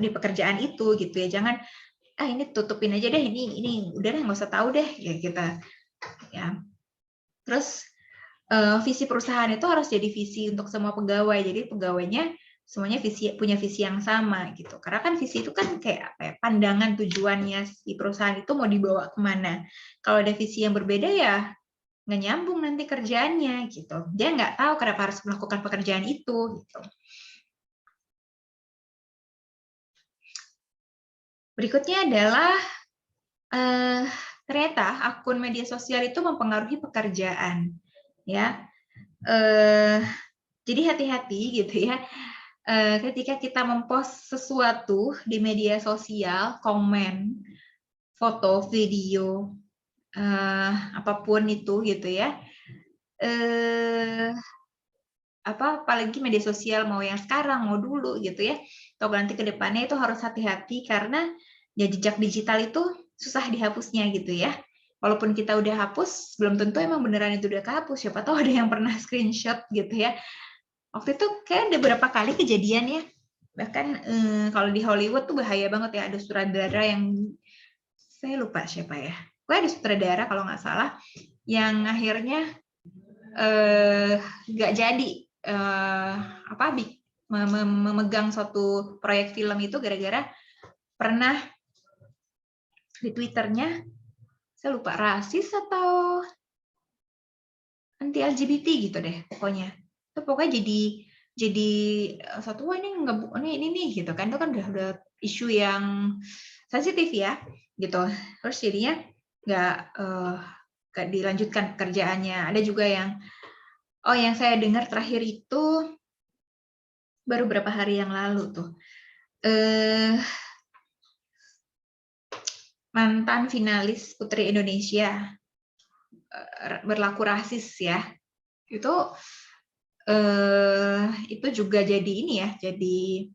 S1: pekerjaan itu gitu ya. Jangan ini tutupin aja deh, ini udah deh nggak usah tahu deh ya kita. Ya. Terus visi perusahaan itu harus jadi visi untuk semua pegawai. Jadi pegawainya semuanya punya visi yang sama gitu. Karena kan visi itu kan kayak apa ya, pandangan tujuannya si perusahaan itu mau dibawa kemana. Kalau ada visi yang berbeda ya nggak nyambung nanti kerjaannya gitu. Dia nggak tahu kenapa harus melakukan pekerjaan itu gitu. Berikutnya adalah ternyata akun media sosial itu mempengaruhi pekerjaan ya. Jadi hati-hati gitu ya. Ketika kita mempost sesuatu di media sosial, komen, foto, video, apapun itu gitu ya. Apalagi media sosial mau yang sekarang, mau dulu gitu ya. Atau nanti ke depannya itu harus hati-hati karena ya jejak digital itu susah dihapusnya gitu ya. Walaupun kita udah hapus, belum tentu emang beneran itu udah kehapus. Siapa tahu ada yang pernah screenshot gitu ya. Waktu itu kayak ada beberapa kali kejadian ya. Bahkan kalau di Hollywood tuh bahaya banget ya. Ada sutradara yang, saya lupa siapa ya. Ada sutradara kalau nggak salah, yang akhirnya nggak jadi memegang suatu proyek film itu gara-gara pernah di Twitternya, saya lupa rasis atau anti LGBT gitu deh pokoknya. Itu pokoknya jadi satu ini nih gitu kan, itu kan udah isu yang sensitif ya gitu. Terus jadinya nggak dilanjutkan pekerjaannya. Ada juga yang yang saya dengar terakhir itu baru beberapa hari yang lalu tuh. Mantan finalis Putri Indonesia berlaku rasis ya. Itu juga jadi ini ya, jadi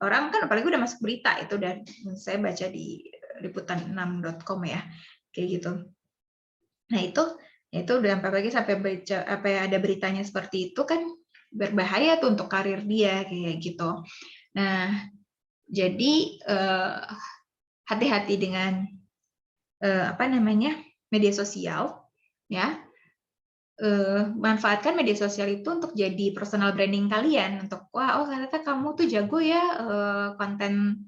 S1: orang kan apalagi udah masuk berita itu, dan saya baca di liputan6.com ya, kayak gitu. Nah itu udah sampai baca ada beritanya seperti itu kan berbahaya tuh untuk karir dia kayak gitu. Nah jadi hati-hati dengan media sosial ya. Manfaatkan media sosial itu untuk jadi personal branding kalian, untuk ternyata kamu tuh jago ya konten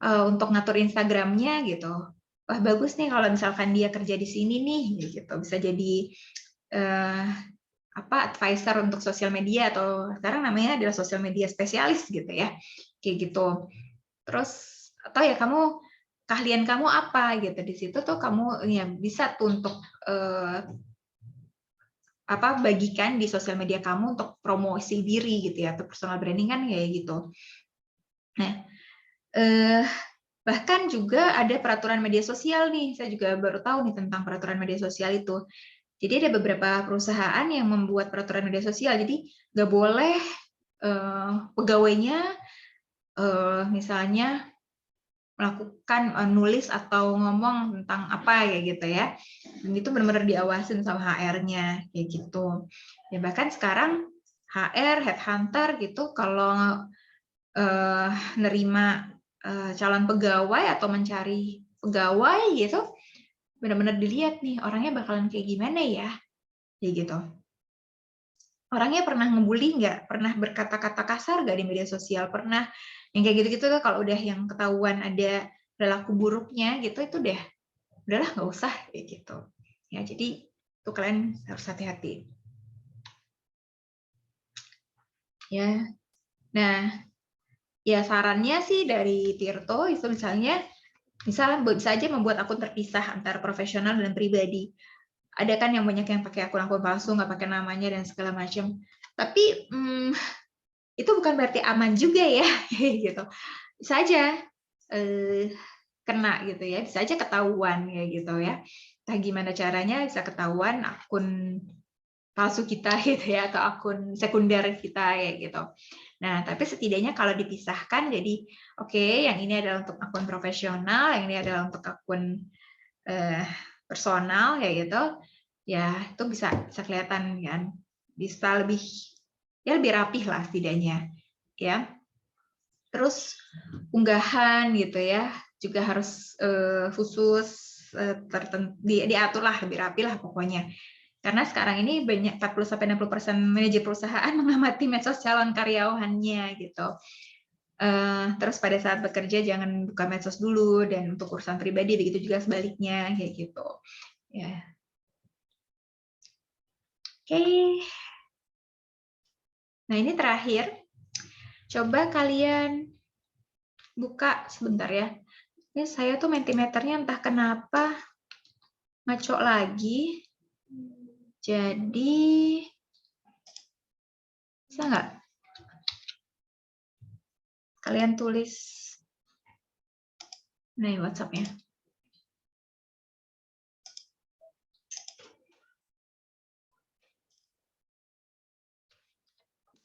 S1: untuk ngatur Instagramnya gitu. wah bagus nih kalau misalkan dia kerja di sini nih, gitu. Bisa jadi advisor untuk sosial media, atau sekarang namanya adalah sosial media spesialis gitu ya, kayak gitu. Terus atau ya kamu keahlian kamu apa gitu, di situ tuh kamu ya bisa tuh untuk bagikan di sosial media kamu untuk promosi diri gitu ya, atau personal branding kan kayak gitu. Nah, bahkan juga ada peraturan media sosial nih, saya juga baru tahu nih tentang peraturan media sosial itu. Jadi ada beberapa perusahaan yang membuat peraturan media sosial, jadi nggak boleh pegawainya misalnya melakukan nulis atau ngomong tentang apa ya gitu ya. Dan itu benar-benar diawasin sama HR-nya kayak gitu. Ya bahkan sekarang HR, headhunter gitu kalau nerima calon pegawai atau mencari pegawai gitu, benar-benar dilihat nih orangnya bakalan kayak gimana ya, kayak gitu. Orangnya pernah ngebully nggak? Pernah berkata-kata kasar nggak di media sosial? Pernah yang kayak gitu-gitu tuh, kalau udah yang ketahuan ada perilaku buruknya gitu, itu udahlah nggak usah kayak gitu. Ya jadi tuh kalian harus hati-hati. Ya, nah ya sarannya sih dari Tirto itu misalnya bisa aja membuat akun terpisah antara profesional dan pribadi. Ada kan yang banyak yang pakai akun-akun palsu, nggak pakai namanya dan segala macam. Tapi itu bukan berarti aman juga ya, gitu. Bisa aja kena gitu ya, bisa aja ketahuan ya gitu ya. Nah, gimana caranya bisa ketahuan akun palsu kita gitu ya, atau akun sekunder kita ya gitu. Nah, tapi setidaknya kalau dipisahkan, jadi oke, yang ini adalah untuk akun profesional, yang ini adalah untuk akun personal ya gitu. Ya, itu bisa kelihatan kan. Bisa lebih rapih lah setidaknya. Ya. Terus unggahan gitu ya, juga harus khusus diatur lah, lebih rapi lah pokoknya. Karena sekarang ini banyak 40-60% manajer perusahaan mengamati medsos calon karyawannya gitu. Terus pada saat bekerja jangan buka medsos dulu, dan untuk urusan pribadi begitu juga sebaliknya kayak gitu. Ya. Oke. Nah, ini terakhir. Coba kalian buka sebentar ya. Ini saya tuh Mentimeternya entah kenapa ngaco lagi. Jadi bisa nggak kalian tulis, nih WhatsApp-nya.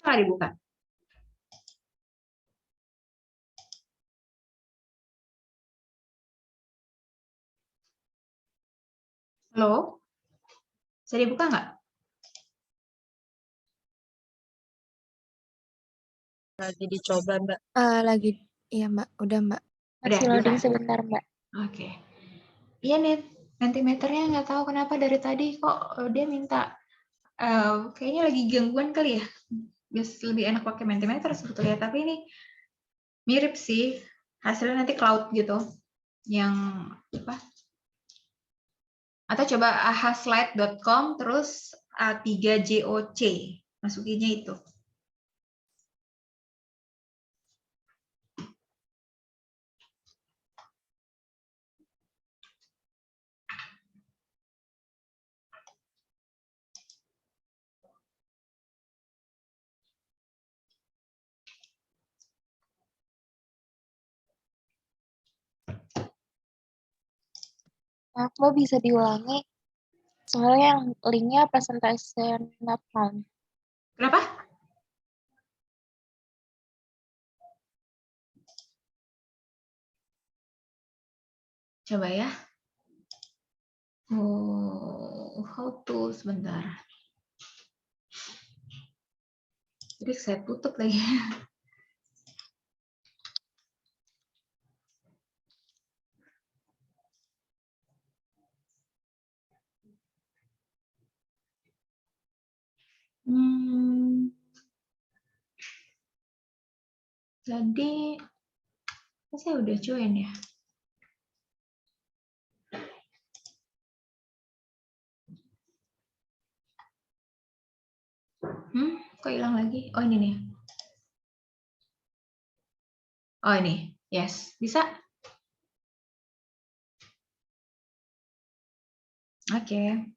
S1: Nggak dibuka. Halo? Bisa dibuka nggak?
S2: Lagi dicoba, Mbak.
S3: Lagi, iya Mbak, udah Mbak. Masih
S1: Udah,
S3: loading
S1: bisa?
S3: sebentar Mbak.
S1: Oke. Iya nih, Mentimeternya nggak tahu kenapa dari tadi kok dia minta, kayaknya lagi gangguan kali ya. Biasa lebih enak pakai Mentimeter sebetulnya, tapi ini mirip sih. Hasilnya nanti cloud gitu. Yang apa? Atau coba ahaslide.com terus A3JOC. Masukinnya itu.
S3: Mbak bisa diulangi, soalnya yang linknya presentation not found.
S1: Kenapa? Coba ya. Oh, how to, sebentar. Jadi saya tutup lagi. Jadi saya udah join ya. Kok hilang lagi? Oh ini nih. Oh ini, yes, bisa. Oke.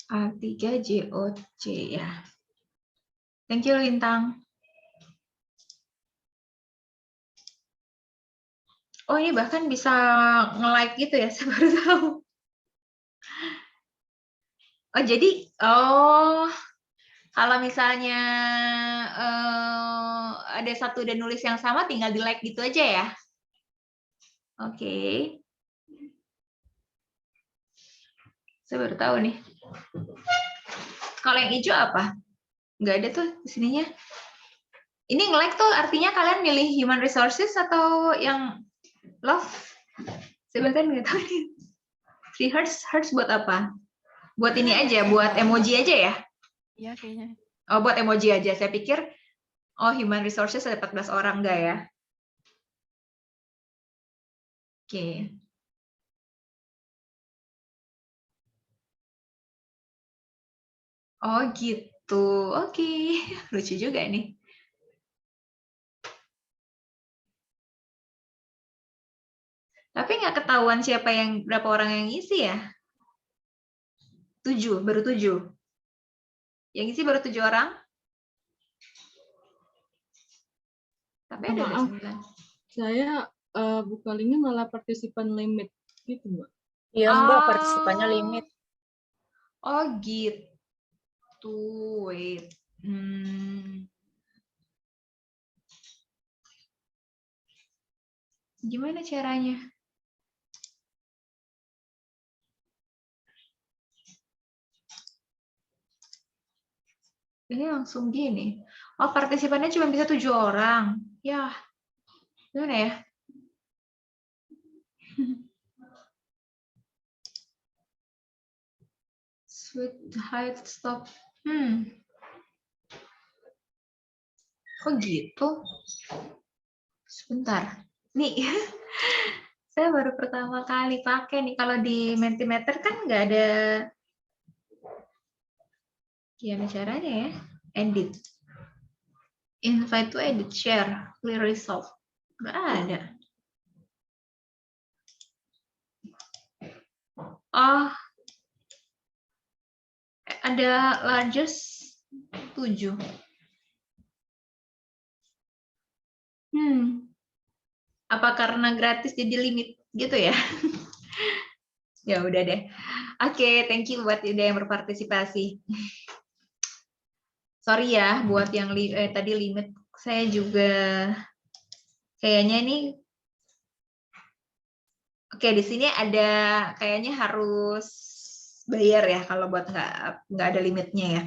S1: A3JOC ya. Thank you Lintang. Oh ini bahkan bisa nge-like gitu ya, saya baru tahu. Oh jadi, kalau misalnya ada satu dan nulis yang sama, tinggal di like gitu aja ya. Oke. Saya baru tahu nih. Kalau yang hijau apa? Nggak ada tuh di sininya. Ini nge-like tuh artinya kalian milih human resources atau yang love? Saya bahkan nggak tahu nih. Si hearts buat apa? Buat ini aja, buat emoji aja ya?
S3: Iya kayaknya.
S1: Oh, buat emoji aja. Saya pikir, oh human resources ada 14 orang, enggak ya? Oke. Oh gitu, oke. Lucu juga nih. Tapi nggak ketahuan siapa yang, berapa orang yang ngisi ya? 7, baru 7. Yang ngisi baru 7 orang? Tapi ada
S4: Maaf,
S1: 9.
S4: saya buka linknya malah partisipan limit gitu, Mbak.
S2: Iya Mbak, partisipannya limit.
S1: Oh gitu, wait. Gimana caranya? Ini langsung gini. Oh, partisipannya cuma bisa 7 orang. Ya, gimana ya? Sweet height stop. Kok gitu? Sebentar. Nih, saya baru pertama kali pakai nih. Kalau di Mentimeter kan nggak ada. Gimana caranya ya? Edit. Invite to edit, share, clear result. Nggak ada. Oh, ada largest 7. Apa karena gratis jadi limit gitu ya? Ya udah deh. Oke, thank you buat ide yang berpartisipasi. Sorry ya buat yang tadi limit. Saya juga kayaknya ini. Oke, di sini ada kayaknya harus bayar ya kalau buat nggak ada limitnya ya.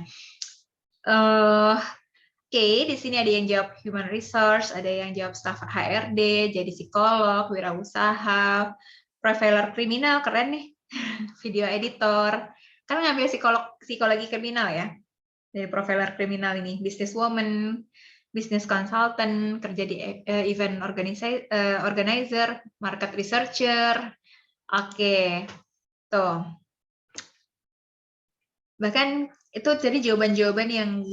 S1: Oke, di sini ada yang jawab human resource, ada yang jawab staff HRD, jadi psikolog, wirausaha, profiler kriminal, keren nih, video editor, kan ngambil psikologi kriminal ya, dari profiler kriminal ini, businesswoman, business consultant, kerja di event organizer, market researcher, oke, tuh. Bahkan itu jadi jawaban-jawaban yang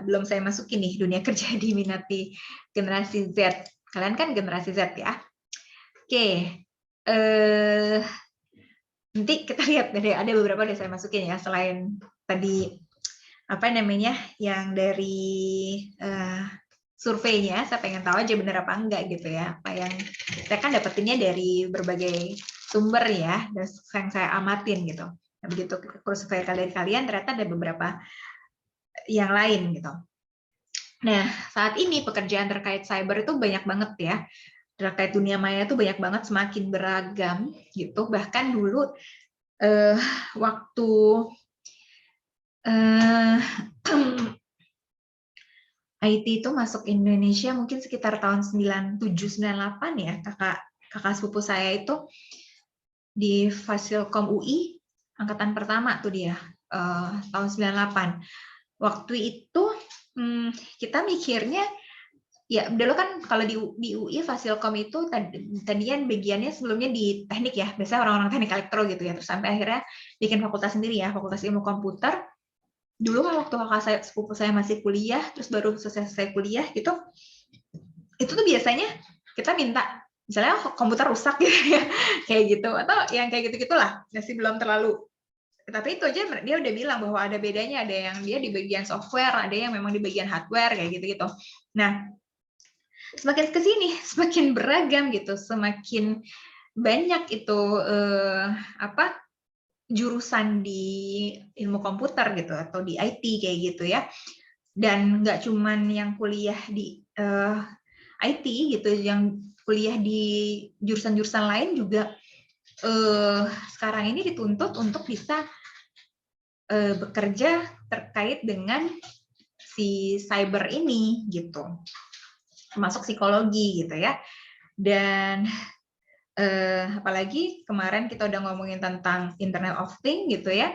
S1: belum saya masukin nih, dunia kerja diminati generasi Z. Kalian kan generasi Z ya. Oke. Nanti kita lihat ada beberapa yang saya masukin ya, selain tadi apa namanya yang dari surveinya. Saya pengen tahu aja benar apa enggak gitu ya. Apa yang saya kan dapetinnya dari berbagai sumber ya, dan yang saya amatin gitu. Nah, begitu survei kalian ternyata ada beberapa yang lain gitu. Nah, saat ini pekerjaan terkait cyber itu banyak banget ya. Terkait dunia maya itu banyak banget, semakin beragam gitu. Bahkan dulu waktu IT itu masuk Indonesia mungkin sekitar tahun 97-98 ya. Kakak sepupu saya itu di Fasilkom UI angkatan pertama tuh dia tahun 98. Waktu itu kita mikirnya Ya, dulu kan kalau di UI Fasilkom itu tadian bagiannya sebelumnya di teknik ya, biasanya orang-orang teknik elektro gitu ya, terus sampai akhirnya bikin fakultas sendiri ya, Fakultas Ilmu Komputer. Dulu kan waktu kakak saya, sepupu saya masih kuliah, terus baru selesai kuliah gitu, itu tuh biasanya kita minta, misalnya komputer rusak gitu ya, kayak gitu, atau yang kayak gitu-gitulah, masih belum terlalu. Tapi itu aja dia udah bilang bahwa ada bedanya, ada yang dia di bagian software, ada yang memang di bagian hardware, kayak gitu-gitu. Nah, semakin ke sini semakin beragam gitu, semakin banyak itu jurusan di ilmu komputer gitu atau di IT kayak gitu ya. Dan nggak cuman yang kuliah di IT gitu, yang kuliah di jurusan-jurusan lain juga sekarang ini dituntut untuk bisa bekerja terkait dengan si cyber ini gitu, termasuk psikologi gitu ya. Dan apalagi kemarin kita udah ngomongin tentang Internet of Things gitu ya,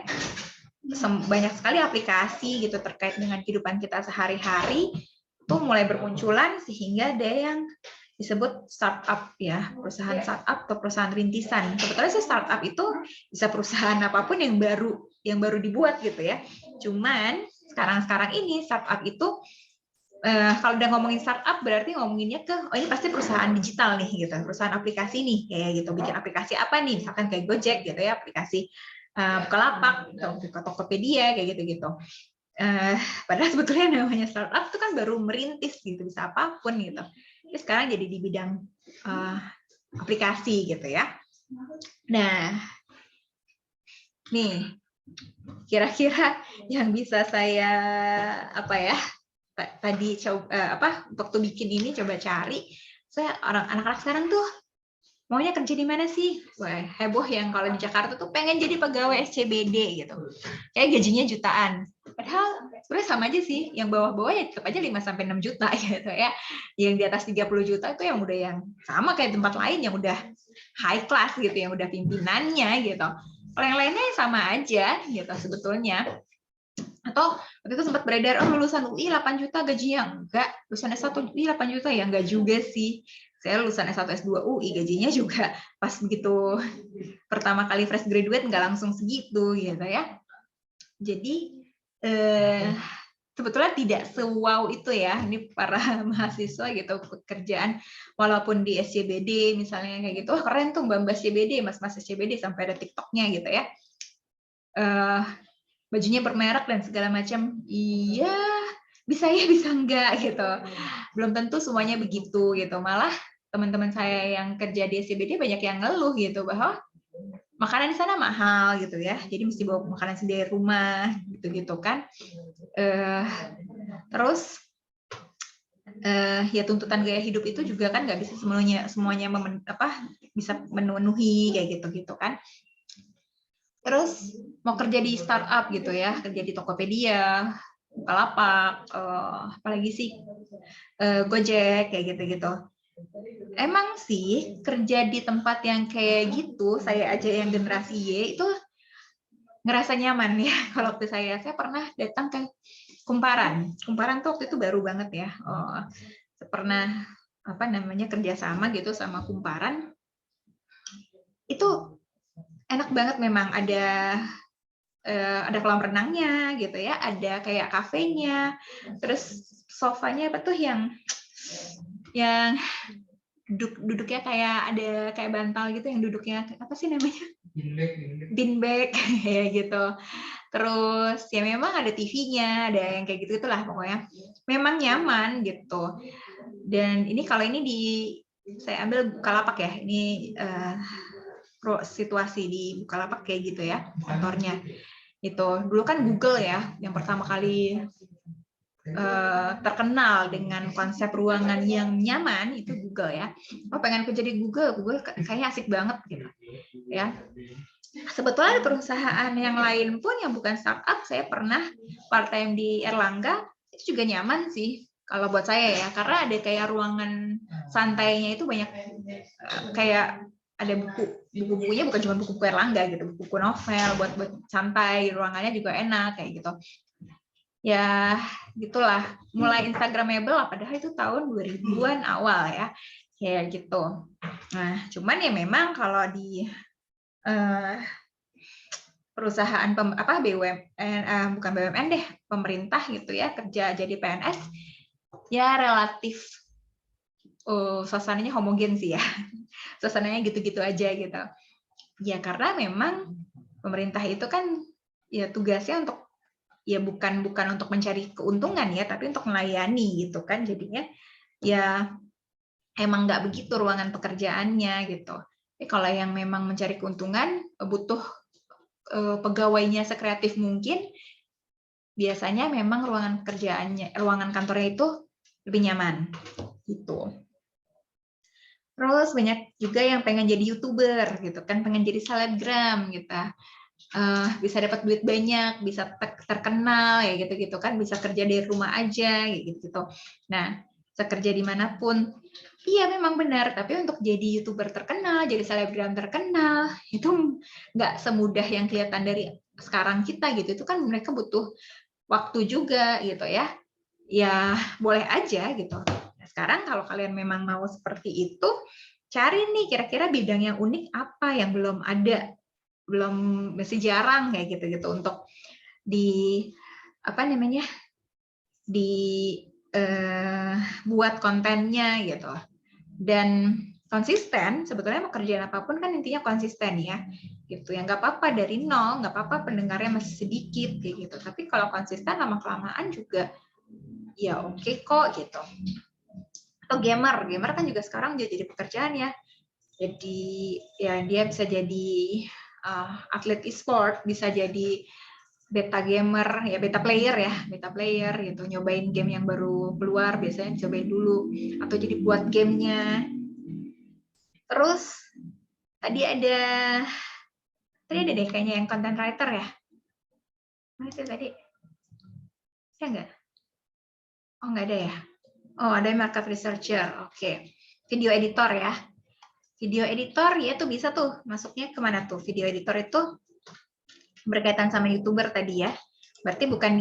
S1: banyak sekali aplikasi gitu terkait dengan kehidupan kita sehari-hari tuh mulai bermunculan, sehingga ada yang disebut startup ya, perusahaan startup atau perusahaan rintisan. Sebetulnya sih startup itu bisa perusahaan apapun yang baru dibuat gitu ya. Cuman sekarang ini startup itu kalau udah ngomongin startup berarti ngomonginnya ke ini pasti perusahaan digital nih gitu, perusahaan aplikasi nih kayak gitu, bikin aplikasi apa nih, misalkan kayak Gojek gitu ya, aplikasi Bukalapak atau Tokopedia kayak gitu-gitu. Padahal sebetulnya namanya startup itu kan baru merintis gitu, bisa apapun gitu. Jadi sekarang jadi di bidang aplikasi gitu ya. Nah, nih kira-kira yang bisa saya tadi waktu bikin ini coba cari, saya anak-anak sekarang tuh maunya kerja di mana sih? Wah, heboh yang kalau di Jakarta tuh pengen jadi pegawai SCBD gitu. Kayak gajinya jutaan. Padahal sebenarnya sama aja sih, yang bawah-bawah ya tetap aja 5 sampai 6 juta gitu ya. Yang di atas 30 juta itu yang udah yang sama kayak tempat lain yang udah high class gitu, yang udah pimpinannya gitu. Kalau yang lainnya sama aja gitu sebetulnya. Atau waktu itu sempat beredar, lulusan UI 8 juta gajinya. Enggak, lulusan S1 UI 8 juta ya, enggak juga sih. Saya lulusan S1 S2 UI gajinya juga pas begitu pertama kali fresh graduate enggak langsung segitu gitu ya. Jadi sebetulnya tidak se-wow itu ya, ini para mahasiswa gitu, pekerjaan walaupun di SCBD misalnya kayak gitu, keren tuh Mbak SCBD, Mas-mas SCBD, sampai ada TikToknya gitu ya. Bajunya bermerek dan segala macam, iya bisa ya bisa enggak gitu, belum tentu semuanya begitu gitu. Malah teman-teman saya yang kerja di SCBD banyak yang ngeluh gitu bahwa makanan di sana mahal gitu ya, jadi mesti bawa makanan sendiri rumah gitu kan. Terus ya tuntutan gaya hidup itu juga kan nggak bisa semuanya bisa memenuhi kayak gitu kan. Terus mau kerja di startup gitu ya, kerja di Tokopedia, Bukalapak, apalagi sih Gojek kayak gitu-gitu. Emang sih kerja di tempat yang kayak gitu, saya aja yang generasi Y itu ngerasa nyaman ya. Kalau waktu saya pernah datang ke Kumparan. Kumparan tuh waktu itu baru banget ya. Pernah kerjasama gitu sama Kumparan. Itu enak banget memang, ada kolam renangnya gitu ya, ada kayak kafenya, terus sofanya apa tuh yang duduknya kayak ada kayak bantal gitu, yang duduknya apa sih namanya? Beanbag kayak gitu. Terus ya memang ada TV-nya, ada yang kayak gitu lah pokoknya. Memang nyaman gitu. Dan ini kalau ini saya ambil Bukalapak ya, ini situasi di Bukalapak kayak gitu ya kantornya. Itu dulu kan Google ya yang pertama kali terkenal dengan konsep ruangan yang nyaman, itu Google ya. Pengen kerja di Google kayaknya asik banget gitu ya. Sebetulnya perusahaan yang lain pun yang bukan startup, saya pernah part time di Erlangga, itu juga nyaman sih kalau buat saya ya, karena ada kayak ruangan santainya itu banyak, kayak ada buku-bukunya bukan cuma buku-buku Erlangga gitu, buku novel buat santai, ruangannya juga enak kayak gitu. ya gitulah, mulai Instagramable lah, padahal itu tahun 2000-an awal ya, kayak gitu. Nah, cuman ya memang kalau di perusahaan BUMN, bukan BUMN deh, pemerintah gitu ya, kerja jadi PNS ya relatif suasananya homogen sih ya. Suasananya gitu-gitu aja gitu. Ya karena memang pemerintah itu kan ya tugasnya untuk ya bukan untuk mencari keuntungan ya, tapi untuk melayani gitu kan. Jadinya ya emang nggak begitu ruangan pekerjaannya gitu. Kalau yang memang mencari keuntungan butuh pegawainya sekreatif mungkin, biasanya memang ruangan kantornya itu lebih nyaman gitu. Terus banyak juga yang pengen jadi YouTuber gitu kan, pengen jadi selebgram gitu. Bisa dapat duit banyak, bisa terkenal ya gitu-gitu kan, bisa kerja dari rumah aja gitu-gitu. Nah, bisa kerja dimanapun. Iya memang benar, tapi untuk jadi YouTuber terkenal, jadi selebgram terkenal, itu nggak semudah yang kelihatan dari sekarang kita gitu. Itu kan mereka butuh waktu juga gitu ya. Ya boleh aja gitu. Nah, sekarang kalau kalian memang mau seperti itu, cari nih kira-kira bidang yang unik apa yang belum ada, masih jarang kayak gitu-gitu untuk di buat kontennya gitu. Dan konsisten, sebetulnya mau kerjaan apapun kan intinya konsisten ya gitu ya. Nggak apa-apa dari nol, nggak apa-apa pendengarnya masih sedikit kayak gitu, tapi kalau konsisten lama kelamaan juga ya oke kok gitu. Atau gamer kan juga sekarang jadi pekerjaan ya, jadi ya dia bisa jadi atlet e-sport, bisa jadi beta gamer ya, beta player gitu, nyobain game yang baru keluar biasanya cobain dulu, atau jadi buat gamenya. Terus tadi ada deh kayaknya yang content writer ya, mana sih tadi ya enggak? Oh enggak ada ya, oh ada market researcher, oke. Video editor ya, video editor ya tuh bisa tuh masuknya kemana tuh, video editor itu berkaitan sama YouTuber tadi ya. Berarti bukan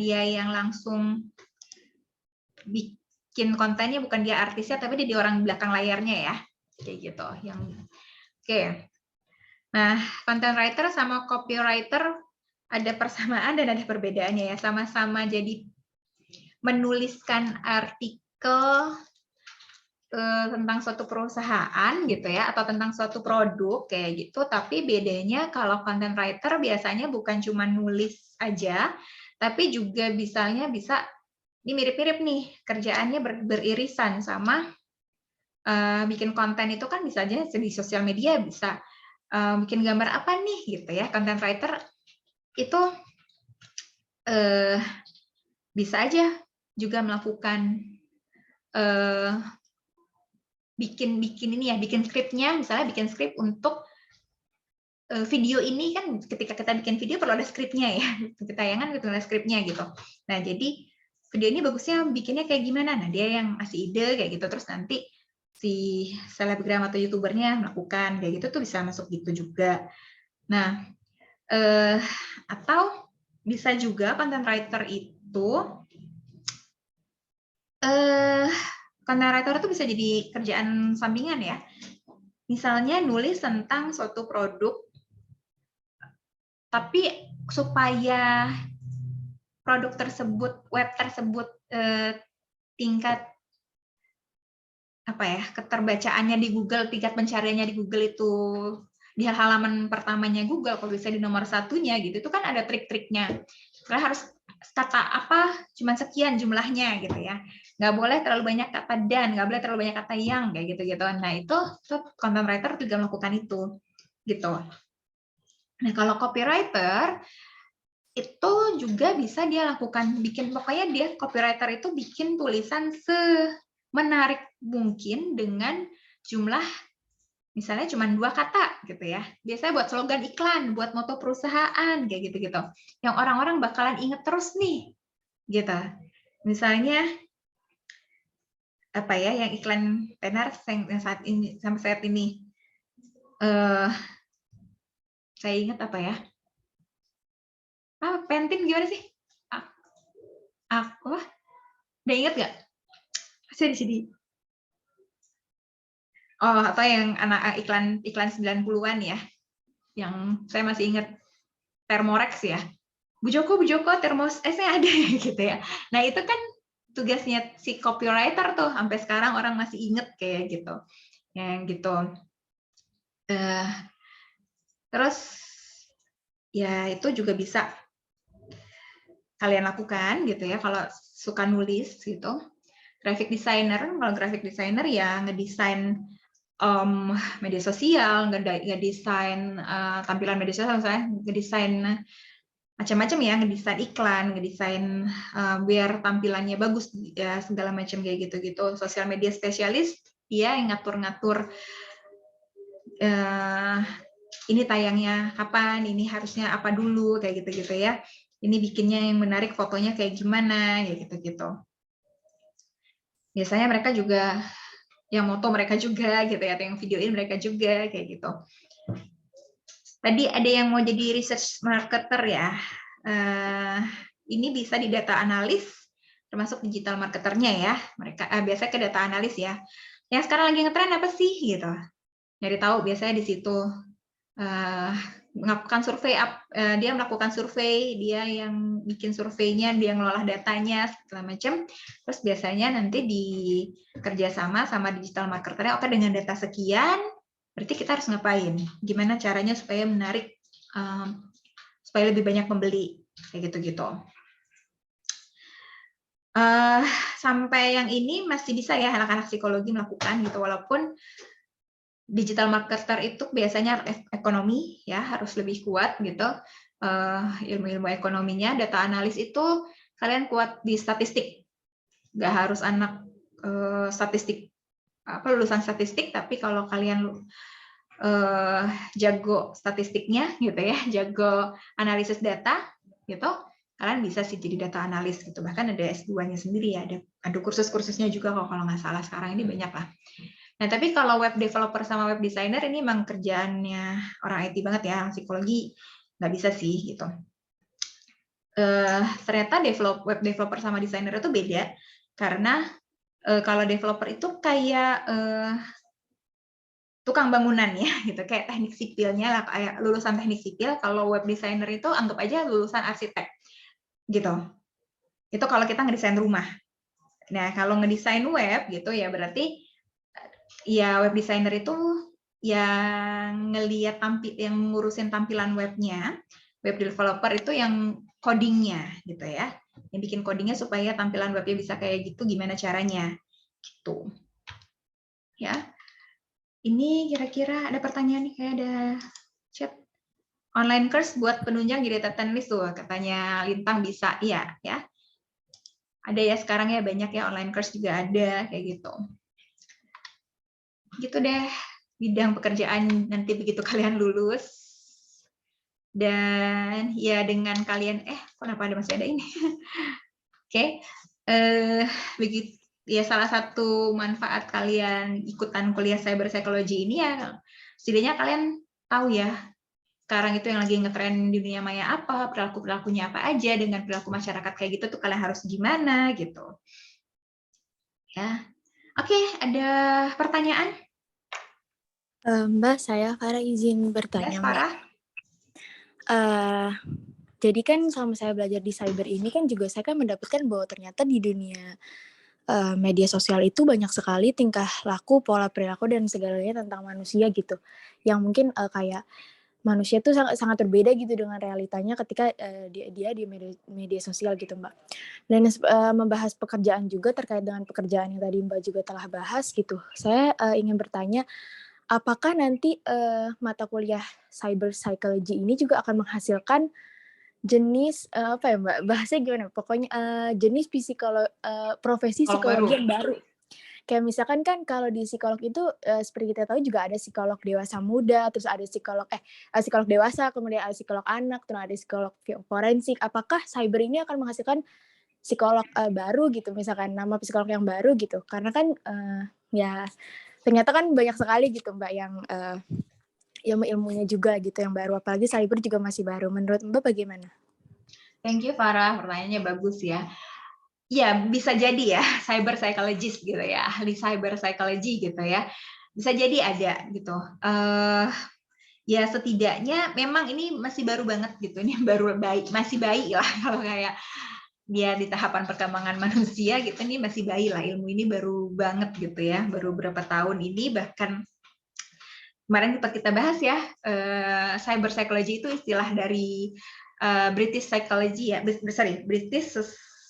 S1: dia yang langsung bikin kontennya, bukan dia artisnya, tapi dia di orang belakang layarnya ya. Kayak gitu. Oke. Nah, content writer sama copywriter ada persamaan dan ada perbedaannya ya. Sama-sama jadi menuliskan artikel tentang suatu perusahaan gitu ya, atau tentang suatu produk kayak gitu, tapi bedanya kalau content writer biasanya bukan cuma nulis aja, tapi juga bisa ini mirip-mirip nih kerjaannya beririsan sama bikin konten. Itu kan bisa aja di sosial media, bisa bikin gambar apa nih gitu ya. Content writer itu bisa aja juga melakukan bikin skripnya, misalnya bikin skrip untuk video ini kan, ketika kita bikin video perlu ada skripnya ya, tayangan gitu ada skripnya gitu. Nah jadi video ini bagusnya bikinnya kayak gimana, nah dia yang ngasih ide kayak gitu, terus nanti si selebgram atau youtubernya melakukan kayak gitu, tuh bisa masuk gitu juga. Nah atau bisa juga content writer itu content writer itu bisa jadi kerjaan sampingan ya. Misalnya nulis tentang suatu produk, tapi supaya produk tersebut, web tersebut tingkat keterbacaannya di Google, tingkat pencariannya di Google itu di halaman pertamanya Google, kalau bisa di nomor satunya gitu, itu kan ada trik-triknya. Kalian harus kata apa cuma sekian jumlahnya gitu ya, nggak boleh terlalu banyak kata dan, nggak boleh terlalu banyak kata yang kayak gitu. Nah itu content writer juga melakukan itu gitu. Nah kalau copywriter itu juga bisa dia lakukan, pokoknya dia copywriter itu bikin tulisan semenarik mungkin dengan jumlah misalnya cuma 2 kata gitu ya. Biasanya buat slogan iklan, buat moto perusahaan kayak gitu-gitu. Yang orang-orang bakalan inget terus nih. Gitu. Misalnya yang iklan tenar yang saat ini sampai saat ini saya ingat Pantene gimana sih? Aku udah inget nggak? Masih di sini. Oh, apa yang anak iklan 90-an ya? Yang saya masih inget Thermorex ya. Bu Joko, termos esnya ada ya gitu ya. Nah, itu kan tugasnya si copywriter tuh, sampai sekarang orang masih inget kayak gitu. Yang gitu. Terus ya itu juga bisa kalian lakukan gitu ya kalau suka nulis gitu. Graphic designer, kalau graphic designer ya ngedesain media sosial, ngedesain tampilan media sosial, misalnya ngedesain macam-macam ya, ngedesain iklan, ngedesain biar tampilannya bagus ya, segala macam kayak gitu-gitu. Sosial media spesialis dia yang ngatur-ngatur ini tayangnya kapan, ini harusnya apa dulu kayak gitu-gitu ya. Ini bikinnya yang menarik, fotonya kayak gimana, ya gitu-gitu. Biasanya mereka juga yang moto mereka juga gitu ya, atau yang videoin mereka juga kayak gitu. Tadi ada yang mau jadi research marketer ya. Ini bisa di data analis, termasuk digital marketernya ya. Mereka biasanya ke data analis ya. Yang sekarang lagi ngetren apa sih gitu. Nyari tahu biasanya di situ. Melakukan survei, dia melakukan survei, dia yang bikin surveinya, dia ngelola datanya segala macam. Terus biasanya nanti dikerjasama sama digital marketernya, oke dengan data sekian, berarti kita harus ngapain? Gimana caranya supaya menarik, supaya lebih banyak pembeli, kayak gitu-gitu. Sampai yang ini masih bisa ya anak-anak psikologi melakukan gitu, walaupun digital marketer itu biasanya ekonomi ya harus lebih kuat gitu, ilmu-ilmu ekonominya. Data analis itu kalian kuat di statistik, nggak harus anak statistik lulusan statistik, tapi kalau kalian jago statistiknya gitu ya, jago analisis data gitu, kalian bisa sih jadi data analis gitu. Bahkan ada S2-nya sendiri ya, ada kursus-kursusnya juga kalau nggak salah, sekarang ini banyak lah. Nah, tapi kalau web developer sama web designer ini memang kerjaannya orang IT banget ya, psikologi nggak bisa sih gitu. Ternyata web developer sama designer itu beda, karena kalau developer itu kayak tukang bangunan ya, gitu, kayak teknik sipilnya lah, kayak lulusan teknik sipil. Kalau web designer itu anggap aja lulusan arsitek, gitu. Itu kalau kita ngedesain rumah. Nah, kalau ngedesain web gitu ya berarti ya web designer itu yang ngelihat yang ngurusin tampilan webnya, web developer itu yang codingnya gitu ya, yang bikin codingnya supaya tampilan webnya bisa kayak gitu, gimana caranya gitu ya. Ini kira-kira ada pertanyaan nih, kayak ada chat. Online course buat penunjang jadi data analis tuh katanya Lintang bisa, iya ya, ada ya sekarang ya, banyak ya online course juga ada kayak gitu. Gitu deh bidang pekerjaan nanti begitu kalian lulus. Dan ya dengan kalian kenapa masih ada ini? Oke. Begitu ya, salah satu manfaat kalian ikutan kuliah cyber psychology ini ya setidaknya kalian tahu ya sekarang itu yang lagi ngetren di dunia maya apa, perilakunya apa aja, dengan perilaku masyarakat kayak gitu tuh kalian harus gimana gitu. Ya. Oke, ada pertanyaan?
S3: Mbak, saya Farah izin bertanya, Mbak. Jadi kan selama saya belajar di cyber ini kan juga saya kan mendapatkan bahwa ternyata di dunia media sosial itu banyak sekali tingkah laku, pola perilaku dan segalanya tentang manusia gitu. Yang mungkin kayak manusia itu sangat berbeda gitu dengan realitanya ketika dia di media sosial gitu, Mbak. Dan membahas pekerjaan juga terkait dengan pekerjaan yang tadi Mbak juga telah bahas gitu. Saya ingin bertanya, apakah nanti mata kuliah cyber psychology ini juga akan menghasilkan jenis apa ya Mbak, bahasanya gimana? Pokoknya jenis profesi psikologi yang baru. Kayak misalkan kan kalau di psikolog itu seperti kita tahu juga ada psikolog dewasa muda, terus ada psikolog dewasa, kemudian ada psikolog anak, terus ada psikolog forensik. Apakah cyber ini akan menghasilkan psikolog baru gitu, misalkan nama psikolog yang baru gitu? Karena kan ya ternyata kan banyak sekali gitu Mbak yang ilmu-ilmunya juga gitu yang baru, apalagi cyber juga masih baru. Menurut Mbak bagaimana?
S1: Thank you Farah, pertanyaannya bagus ya. ya bisa jadi ya cyber psychologist gitu ya, ahli cyber psychology gitu ya, bisa jadi ada gitu. Ya setidaknya memang ini masih baru banget gitu, ini baru masih bayi lah kalau kayak dia di tahapan perkembangan manusia gitu, ini masih bayi lah, ilmu ini baru banget gitu ya, baru berapa tahun ini. Bahkan kemarin sempat kita bahas ya, cyber psychology itu istilah dari British Psychology ya, British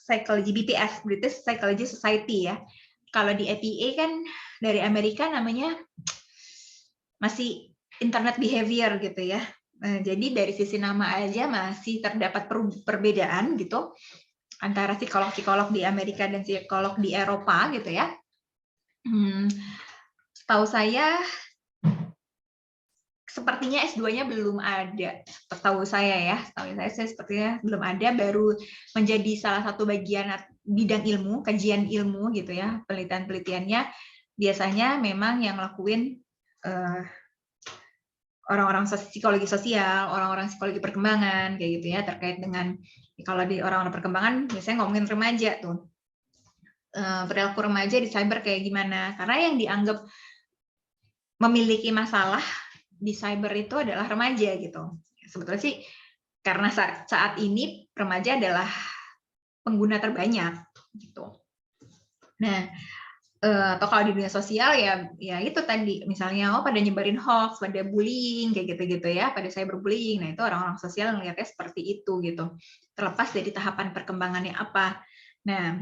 S1: Psychology, BPS, British Psychology Society ya. Kalau di APA kan dari Amerika namanya masih Internet Behavior gitu ya. Jadi dari sisi nama aja masih terdapat perbedaan gitu antara psikolog-psikolog di Amerika dan psikolog di Eropa gitu ya. Setahu saya sepertinya S2-nya belum ada. Setahu saya ya, setahu saya sepertinya belum ada, baru menjadi salah satu bagian bidang ilmu, kajian ilmu gitu ya, penelitian-penelitiannya biasanya memang yang lakuin orang-orang psikologi sosial, orang-orang psikologi perkembangan kayak gitu ya, terkait dengan kalau di orang-orang perkembangan biasanya ngomongin remaja tuh. Perilaku remaja di cyber kayak gimana? Karena yang dianggap memiliki masalah di cyber itu adalah remaja gitu. Sebetulnya sih karena saat ini remaja adalah pengguna terbanyak gitu. Nah, atau kalau di dunia sosial ya itu tadi misalnya pada nyebarin hoax, pada bullying kayak gitu-gitu ya, pada cyberbullying. Nah, itu orang-orang sosial melihatnya seperti itu gitu. Terlepas dari tahapan perkembangannya apa. Nah,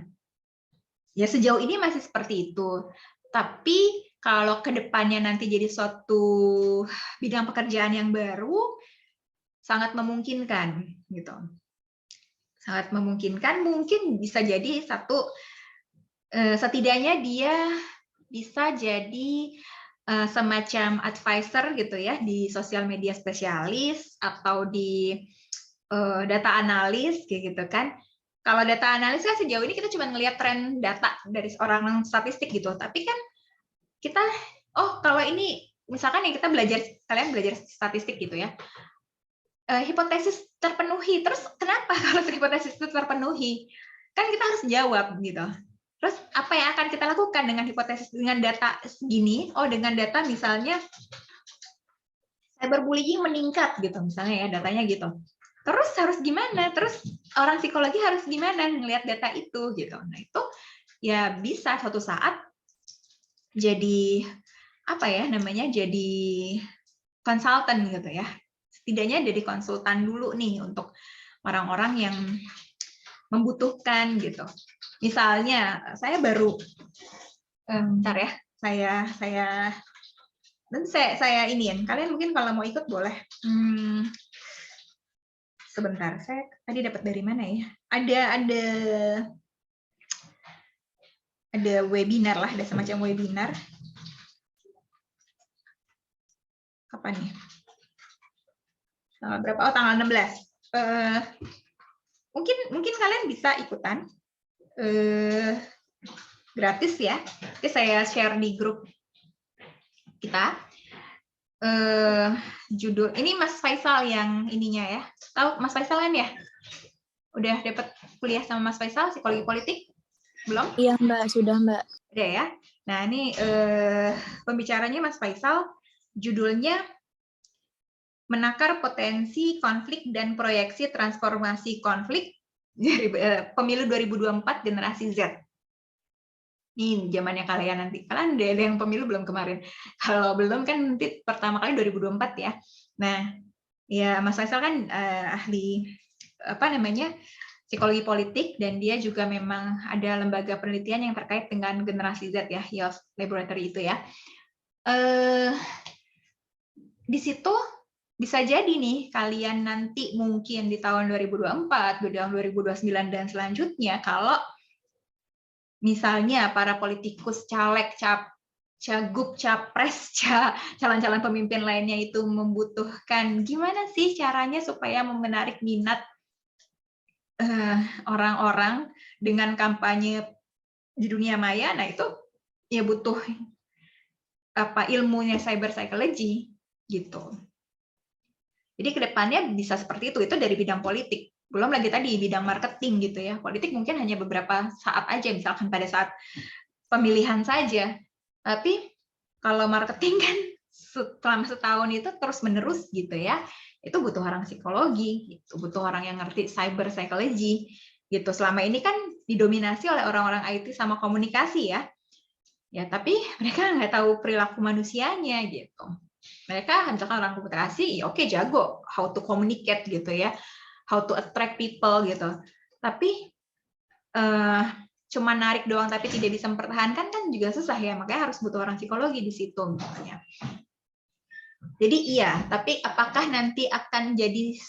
S1: ya sejauh ini masih seperti itu. Tapi kalau ke depannya nanti jadi suatu bidang pekerjaan yang baru, sangat memungkinkan gitu. Sangat memungkinkan, mungkin bisa jadi setidaknya dia bisa jadi semacam advisor gitu ya di sosial media spesialis atau di data analis kayak gitu kan. Kalau data analis kan sejauh ini kita cuma ngelihat tren data dari orang statistik gitu, tapi kan kita kalau ini misalkan yang kita kalian belajar statistik gitu ya, hipotesis terpenuhi, terus kenapa kalau hipotesis itu terpenuhi? Kan kita harus jawab gitu. Terus apa yang akan kita lakukan dengan hipotesis, dengan data segini? Dengan data misalnya cyberbullying meningkat gitu misalnya ya, datanya gitu. Terus harus gimana? Terus orang psikologi harus gimana ngelihat data itu gitu. Nah, itu ya bisa suatu saat jadi jadi konsultan gitu ya. Setidaknya jadi konsultan dulu nih untuk orang-orang yang membutuhkan gitu. Misalnya saya baru bentar ya, saya iniin. Kalian mungkin kalau mau ikut boleh. Sebentar, saya tadi dapat dari mana ya? Ada webinar lah, ada semacam webinar. Kapan nih? Tanggal berapa? Tanggal 16. Mungkin kalian bisa ikutan. Gratis ya. Nanti saya share di grup kita. Judul ini Mas Faisal yang ininya ya. Tahu Mas Faisal kan ya? Udah dapat kuliah sama Mas Faisal psikologi politik? Belum?
S3: Iya Mbak, sudah Mbak.
S1: Udah ya. Nah ini pembicaranya Mas Faisal, judulnya Menakar Potensi Konflik dan Proyeksi Transformasi Konflik dari Pemilu 2024 Generasi Z. Ini zamannya kalian nanti. Kalian ada yang pemilu belum kemarin? Kalau belum kan nanti pertama kali 2024 ya. Nah, ya Mas Faisal kan ahli psikologi politik, dan dia juga memang ada lembaga penelitian yang terkait dengan generasi Z ya, YOS Laboratory itu ya. Di situ bisa jadi nih kalian nanti mungkin di tahun 2024, di tahun 2029 dan selanjutnya, kalau misalnya para politikus, caleg, cagup, capres, calon-calon pemimpin lainnya itu membutuhkan gimana sih caranya supaya menarik minat orang-orang dengan kampanye di dunia maya. Nah itu ya butuh ilmunya cyber psychology gitu. Jadi kedepannya bisa seperti itu dari bidang politik. Belum lagi tadi bidang marketing gitu ya. Politik mungkin hanya beberapa saat aja, misalkan pada saat pemilihan saja. Tapi kalau marketing kan selama setahun itu terus menerus gitu ya. Itu butuh orang psikologi, gitu. Butuh orang yang ngerti cyber psychology gitu. Selama ini kan didominasi oleh orang-orang IT sama komunikasi ya. Ya, tapi mereka nggak tahu perilaku manusianya gitu. Mereka misalkan orang komunikasi, ya oke, jago how to communicate gitu ya, how to attract people gitu. Tapi cuma narik doang tapi tidak bisa mempertahankan kan juga susah ya, makanya harus butuh orang psikologi di situ misalnya. Jadi iya, tapi apakah nanti akan jadi,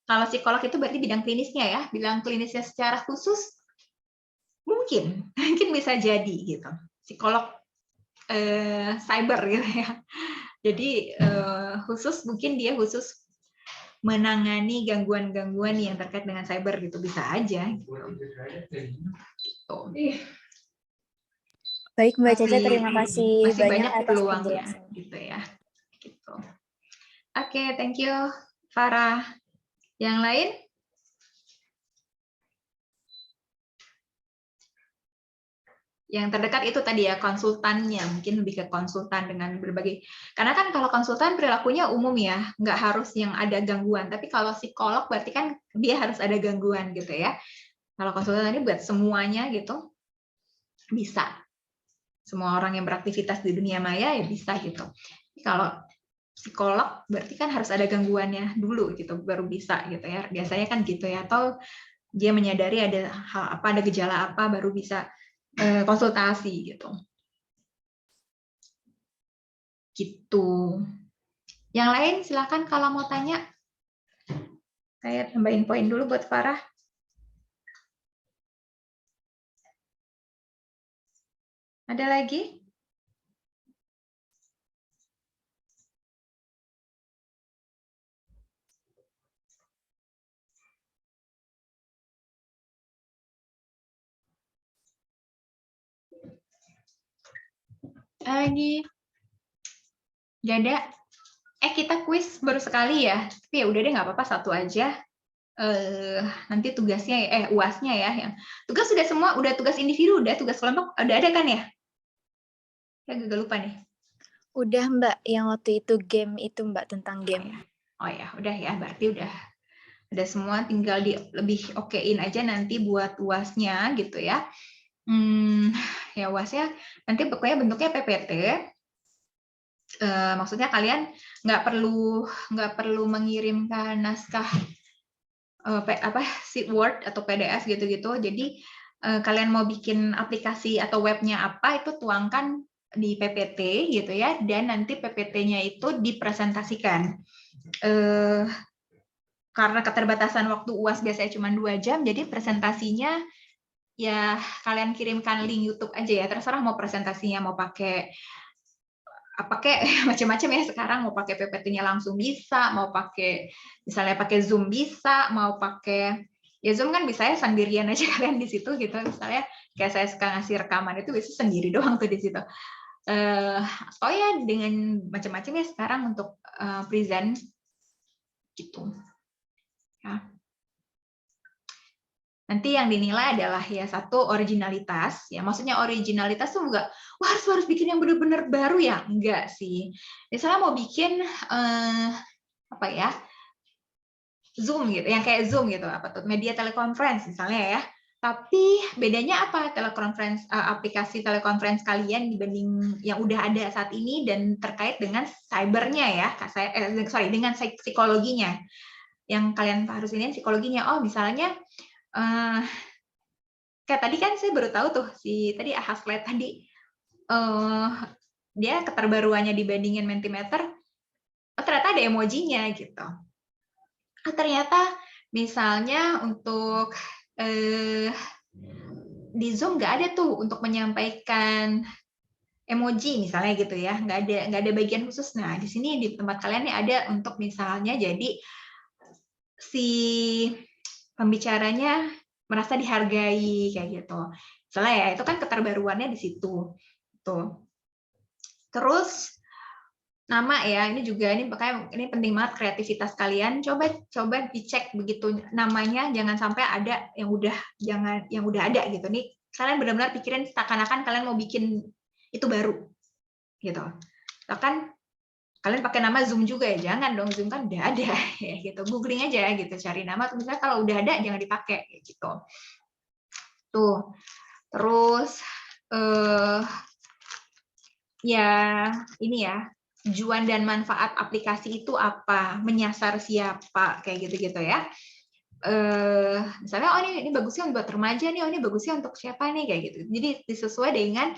S1: kalau psikolog itu berarti bidang klinisnya ya, bidang klinisnya secara khusus mungkin bisa jadi gitu, psikolog cyber gitu ya. Jadi khusus mungkin dia khusus menangani gangguan-gangguan yang terkait dengan cyber gitu, bisa aja. Gitu.
S3: Baik Mbak Caca, terima kasih
S1: masih banyak
S3: atas
S1: peluangnya
S3: penjelasannya.
S1: gitu ya. Gitu. Oke, thank you Farah. Yang lain? Yang terdekat itu tadi ya, konsultannya, mungkin lebih ke konsultan dengan berbagai, karena kan kalau konsultan perilakunya umum ya, nggak harus yang ada gangguan, tapi kalau psikolog berarti kan dia harus ada gangguan gitu ya. Kalau konsultan ini buat semuanya gitu, bisa. Semua orang yang beraktivitas di dunia maya ya bisa gitu. Kalau psikolog berarti kan harus ada gangguannya dulu gitu, baru bisa gitu ya. Biasanya kan gitu ya, atau dia menyadari ada hal apa, ada gejala apa, baru bisa konsultasi gitu. Gitu. Yang lain silakan kalau mau tanya. Saya tambahin poin dulu buat Farah. Ada lagi? Lagi? Gak ada. Kita kuis baru sekali ya. Tapi ya udah deh, nggak apa-apa, satu aja. Nanti tugasnya UASnya ya, yang tugas sudah semua, udah tugas individu, udah tugas kelompok udah ada kan ya? Saya agak lupa nih.
S3: Udah Mbak, yang waktu itu game itu Mbak, tentang game.
S1: Oh ya, udah ya, berarti udah ada semua, tinggal lebih okein aja nanti buat UASnya gitu ya. Ya UASnya nanti pokoknya bentuknya PPT. Maksudnya kalian nggak perlu mengirimkan naskah sheet Word atau PDF gitu-gitu. Jadi kalian mau bikin aplikasi atau webnya apa, itu tuangkan di PPT gitu ya, dan nanti PPT-nya itu dipresentasikan. Karena keterbatasan waktu UAS biasanya cuma 2 jam, jadi presentasinya ya kalian kirimkan link YouTube aja ya, terserah mau presentasinya mau pakai macam-macam ya sekarang, mau pakai PPT-nya langsung bisa, mau pakai misalnya pakai Zoom bisa, mau pakai ya Zoom kan bisa ya sendirian aja kalian di situ gitu, misalnya kayak saya suka ngasih rekaman itu biasanya sendiri doang tuh di situ. Oh ya, dengan macam-macam ya sekarang untuk present gitu ya. Nanti yang dinilai adalah ya satu, originalitas ya, maksudnya originalitas tuh enggak wah harus bikin yang benar-benar baru ya, enggak sih. Misalnya mau bikin apa ya, Zoom gitu, yang kayak Zoom gitu, apa tuh, media teleconference misalnya ya. Tapi bedanya apa teleconference, aplikasi teleconference kalian dibanding yang udah ada saat ini dan terkait dengan cybernya ya, dengan psikologinya. Yang kalian harus ini psikologinya. Oh misalnya kayak tadi kan saya baru tahu tuh tadi Haslet tadi dia keterbaruannya dibandingin Mentimeter, ternyata ada emojinya gitu. Ternyata misalnya untuk di Zoom nggak ada tuh untuk menyampaikan emoji misalnya gitu ya, nggak ada bagian khusus. Nah di sini di tempat kalian nih ada untuk misalnya jadi si pembicaranya merasa dihargai kayak gitu. Misalnya ya itu kan keterbaruannya di situ. Tuh. Terus Nama ya, ini makanya ini penting banget kreativitas kalian. Coba dicek begitu namanya, jangan sampai ada yang udah ada gitu. Nih kalian benar-benar pikirin seakan-akan kalian mau bikin itu baru gitu. Bahkan kalian pakai nama Zoom juga ya, jangan dong, Zoom kan udah ada ya gitu. Googling aja gitu, cari nama. Misalnya kalau udah ada jangan dipakai gitu. Tuh, terus ya ini ya. Tujuan dan manfaat aplikasi itu apa, menyasar siapa, kayak gitu-gitu ya. Misalnya, oh ini bagusnya buat remaja nih, oh ini bagusnya untuk siapa nih, kayak gitu. Jadi disesuai dengan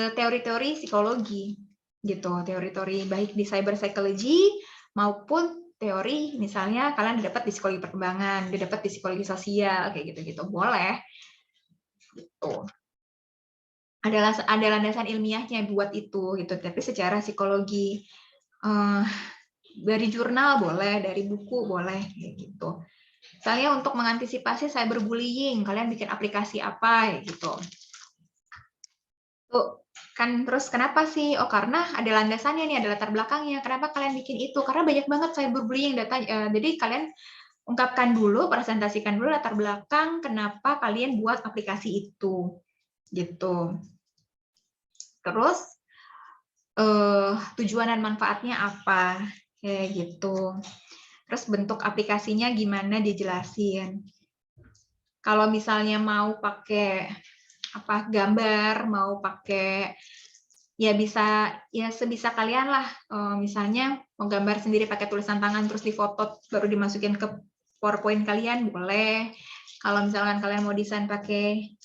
S1: teori-teori psikologi, gitu. Teori-teori baik di cyber psychology maupun teori, misalnya kalian dapat di psikologi perkembangan, dapat di psikologi sosial, kayak gitu-gitu, boleh. Gitu. Ada landasan ilmiahnya buat itu, gitu. Tapi secara psikologi dari jurnal boleh, dari buku boleh, kayak gitu. Misalnya untuk mengantisipasi cyberbullying, kalian bikin aplikasi apa, gitu. Tuh, kan terus kenapa sih? Oh karena ada landasannya nih, ada latar belakangnya. Kenapa kalian bikin itu? Karena banyak banget cyberbullying data. Jadi kalian ungkapkan dulu, presentasikan dulu latar belakang kenapa kalian buat aplikasi itu, gitu. Terus tujuan dan manfaatnya apa, kayak gitu. Terus bentuk aplikasinya gimana dijelasin. Kalau misalnya mau pakai gambar, mau pakai ya bisa ya sebisa kalian lah. Misalnya mau gambar sendiri pakai tulisan tangan terus difoto baru dimasukin ke PowerPoint kalian boleh. Kalau misalkan kalian mau desain pakai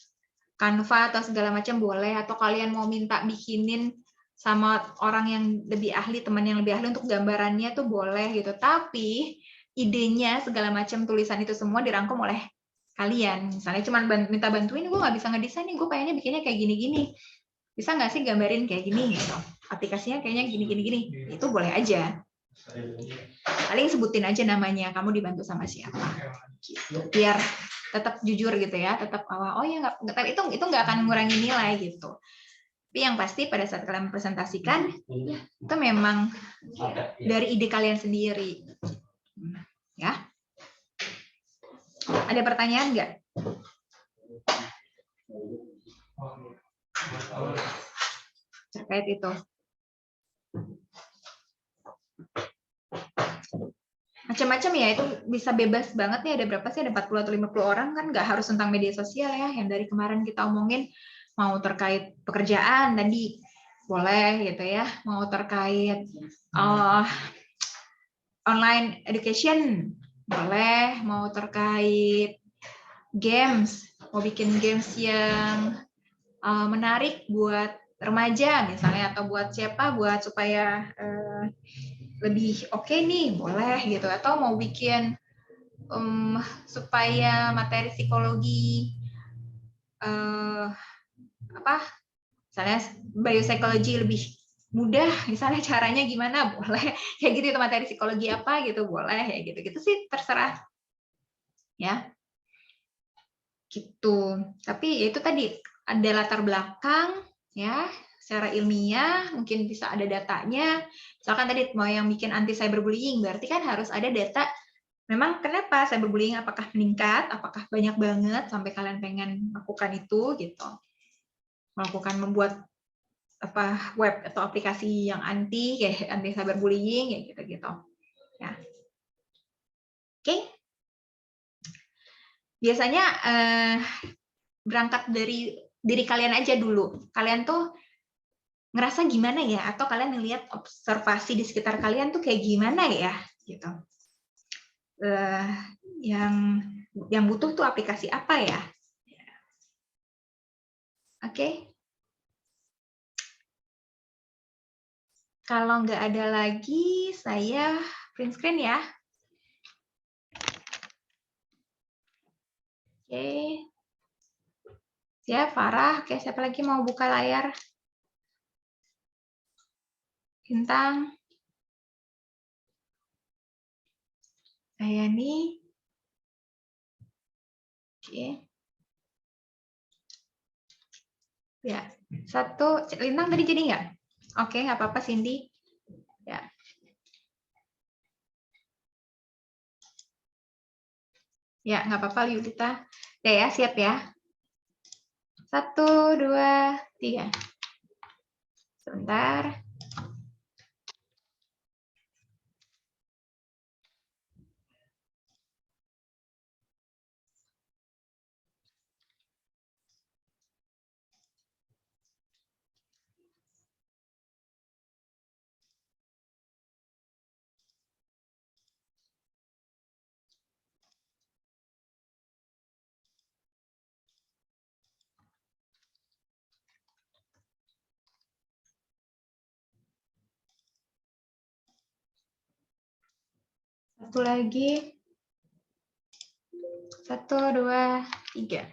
S1: Canva atau segala macam boleh, atau kalian mau minta bikinin sama orang yang lebih ahli, teman yang lebih ahli untuk gambarannya tuh boleh gitu. Tapi idenya segala macam tulisan itu semua dirangkum oleh kalian. Misalnya cuma minta bantuin, gue nggak bisa ngedesain nih, gue pengennya bikinnya kayak gini-gini. Bisa nggak sih gambarin kayak gini gitu. Aplikasinya kayaknya gini-gini. Itu boleh aja. Paling sebutin aja namanya, kamu dibantu sama siapa. Gitu. Biar tetap jujur gitu ya, tetap oh ya nggak, itu nggak akan mengurangi nilai gitu. Tapi yang pasti pada saat kalian presentasikan itu memang dari ide kalian sendiri, ya. Ada pertanyaan nggak? Terkait itu. Macam-macam ya, itu bisa bebas banget nih. Ada berapa sih? Ada 40 atau 50 orang kan, nggak harus tentang media sosial ya. Yang dari kemarin kita omongin mau terkait pekerjaan tadi boleh gitu ya, mau terkait online education boleh, mau terkait games, mau bikin games yang menarik buat remaja misalnya, atau buat siapa, buat supaya lebih oke nih, boleh gitu. Atau mau bikin supaya materi psikologi misalnya biopsikologi lebih mudah, misalnya caranya gimana, boleh kayak gitu. Itu materi psikologi apa gitu, boleh ya gitu sih, terserah ya gitu. Tapi itu tadi ada latar belakang ya, secara ilmiah mungkin bisa ada datanya. Misalkan tadi mau yang bikin anti cyberbullying, berarti kan harus ada data. Memang kenapa cyberbullying, apakah meningkat, apakah banyak banget sampai kalian pengen melakukan itu gitu, membuat web atau aplikasi yang anti cyberbullying ya gitu ya. Oke. Biasanya berangkat dari diri kalian aja dulu. Kalian tuh ngerasa gimana ya, atau kalian ngelihat observasi di sekitar kalian tuh kayak gimana ya gitu. Yang butuh tuh aplikasi apa ya? Oke. Kalau nggak ada lagi, saya print screen ya. Oke. Ya, Farah. Oke, siapa lagi mau buka layar? Bintang. Ayani. Oke. Ya, satu. Lintang tadi jadi nggak? Oke, nggak apa-apa, Cindy. Ya. Ya, nggak apa-apa Yudita. Ya, siap ya. 1, 2, 3. Sebentar. Satu lagi. 1, 2, 3.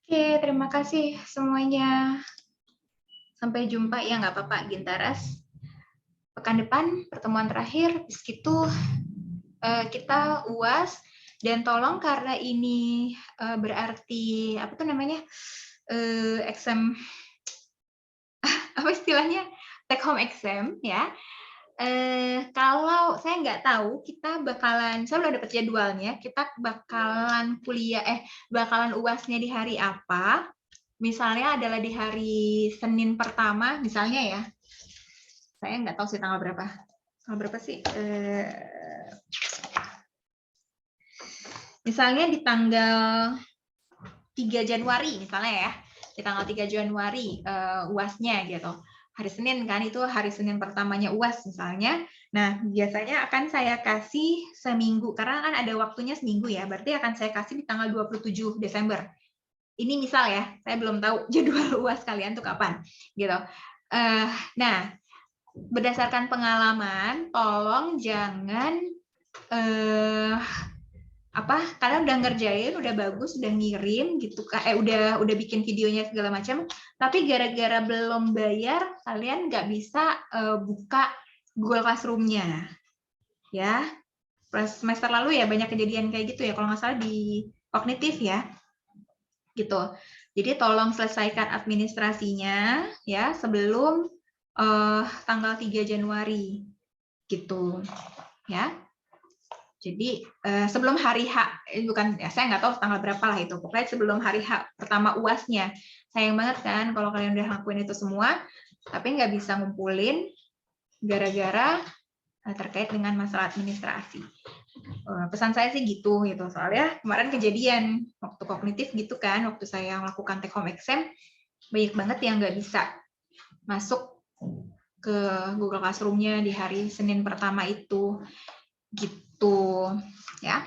S1: Oke, terima kasih semuanya. Sampai jumpa ya, nggak apa-apa Gintaras. Pekan depan pertemuan terakhir, habis itu kita UAS, dan tolong karena ini berarti apa tuh namanya exam apa istilahnya take home exam ya. Kalau saya nggak tahu, kita bakalan, saya udah dapet jadwalnya, kita bakalan bakalan UASnya di hari apa. Misalnya adalah di hari Senin pertama, misalnya ya. Saya nggak tahu sih tanggal berapa. Tanggal berapa sih? Misalnya di tanggal 3 Januari, misalnya ya. Di tanggal 3 Januari UASnya gitu. Hari Senin kan, itu hari Senin pertamanya UAS misalnya. Nah, biasanya akan saya kasih seminggu, karena kan ada waktunya seminggu ya, berarti akan saya kasih di tanggal 27 Desember. Ini misal ya, saya belum tahu jadwal UAS kalian tuh kapan, gitu. Nah, berdasarkan pengalaman, tolong jangan kalian udah ngerjain, udah bagus, udah ngirim gitu, udah bikin videonya segala macam, tapi gara-gara belum bayar, kalian nggak bisa buka Google Classroom-nya, ya. Semester lalu ya banyak kejadian kayak gitu ya, kalau nggak salah di kognitif ya, gitu. Jadi tolong selesaikan administrasinya ya sebelum tanggal 3 Januari, gitu, ya. Jadi sebelum hari H, bukan ya, saya nggak tahu tanggal berapa lah itu, pokoknya sebelum hari H pertama UASnya. Sayang banget kan kalau kalian udah lakuin itu semua, tapi nggak bisa ngumpulin gara-gara terkait dengan masalah administrasi. Pesan saya sih gitu, soalnya kemarin kejadian waktu kognitif gitu kan, waktu saya melakukan take home exam, banyak banget yang nggak bisa masuk ke Google Classroom-nya di hari Senin pertama itu, gitu ya.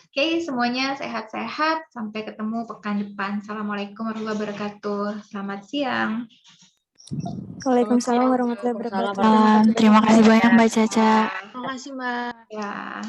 S1: Oke, semuanya sehat-sehat, sampai ketemu pekan depan. Assalamualaikum warahmatullahi wabarakatuh. Selamat siang.
S3: Waalaikumsalam warahmatullahi wabarakatuh.
S2: Terima kasih banyak Mbak Caca.
S3: Terima kasih Mbak.
S1: Ya.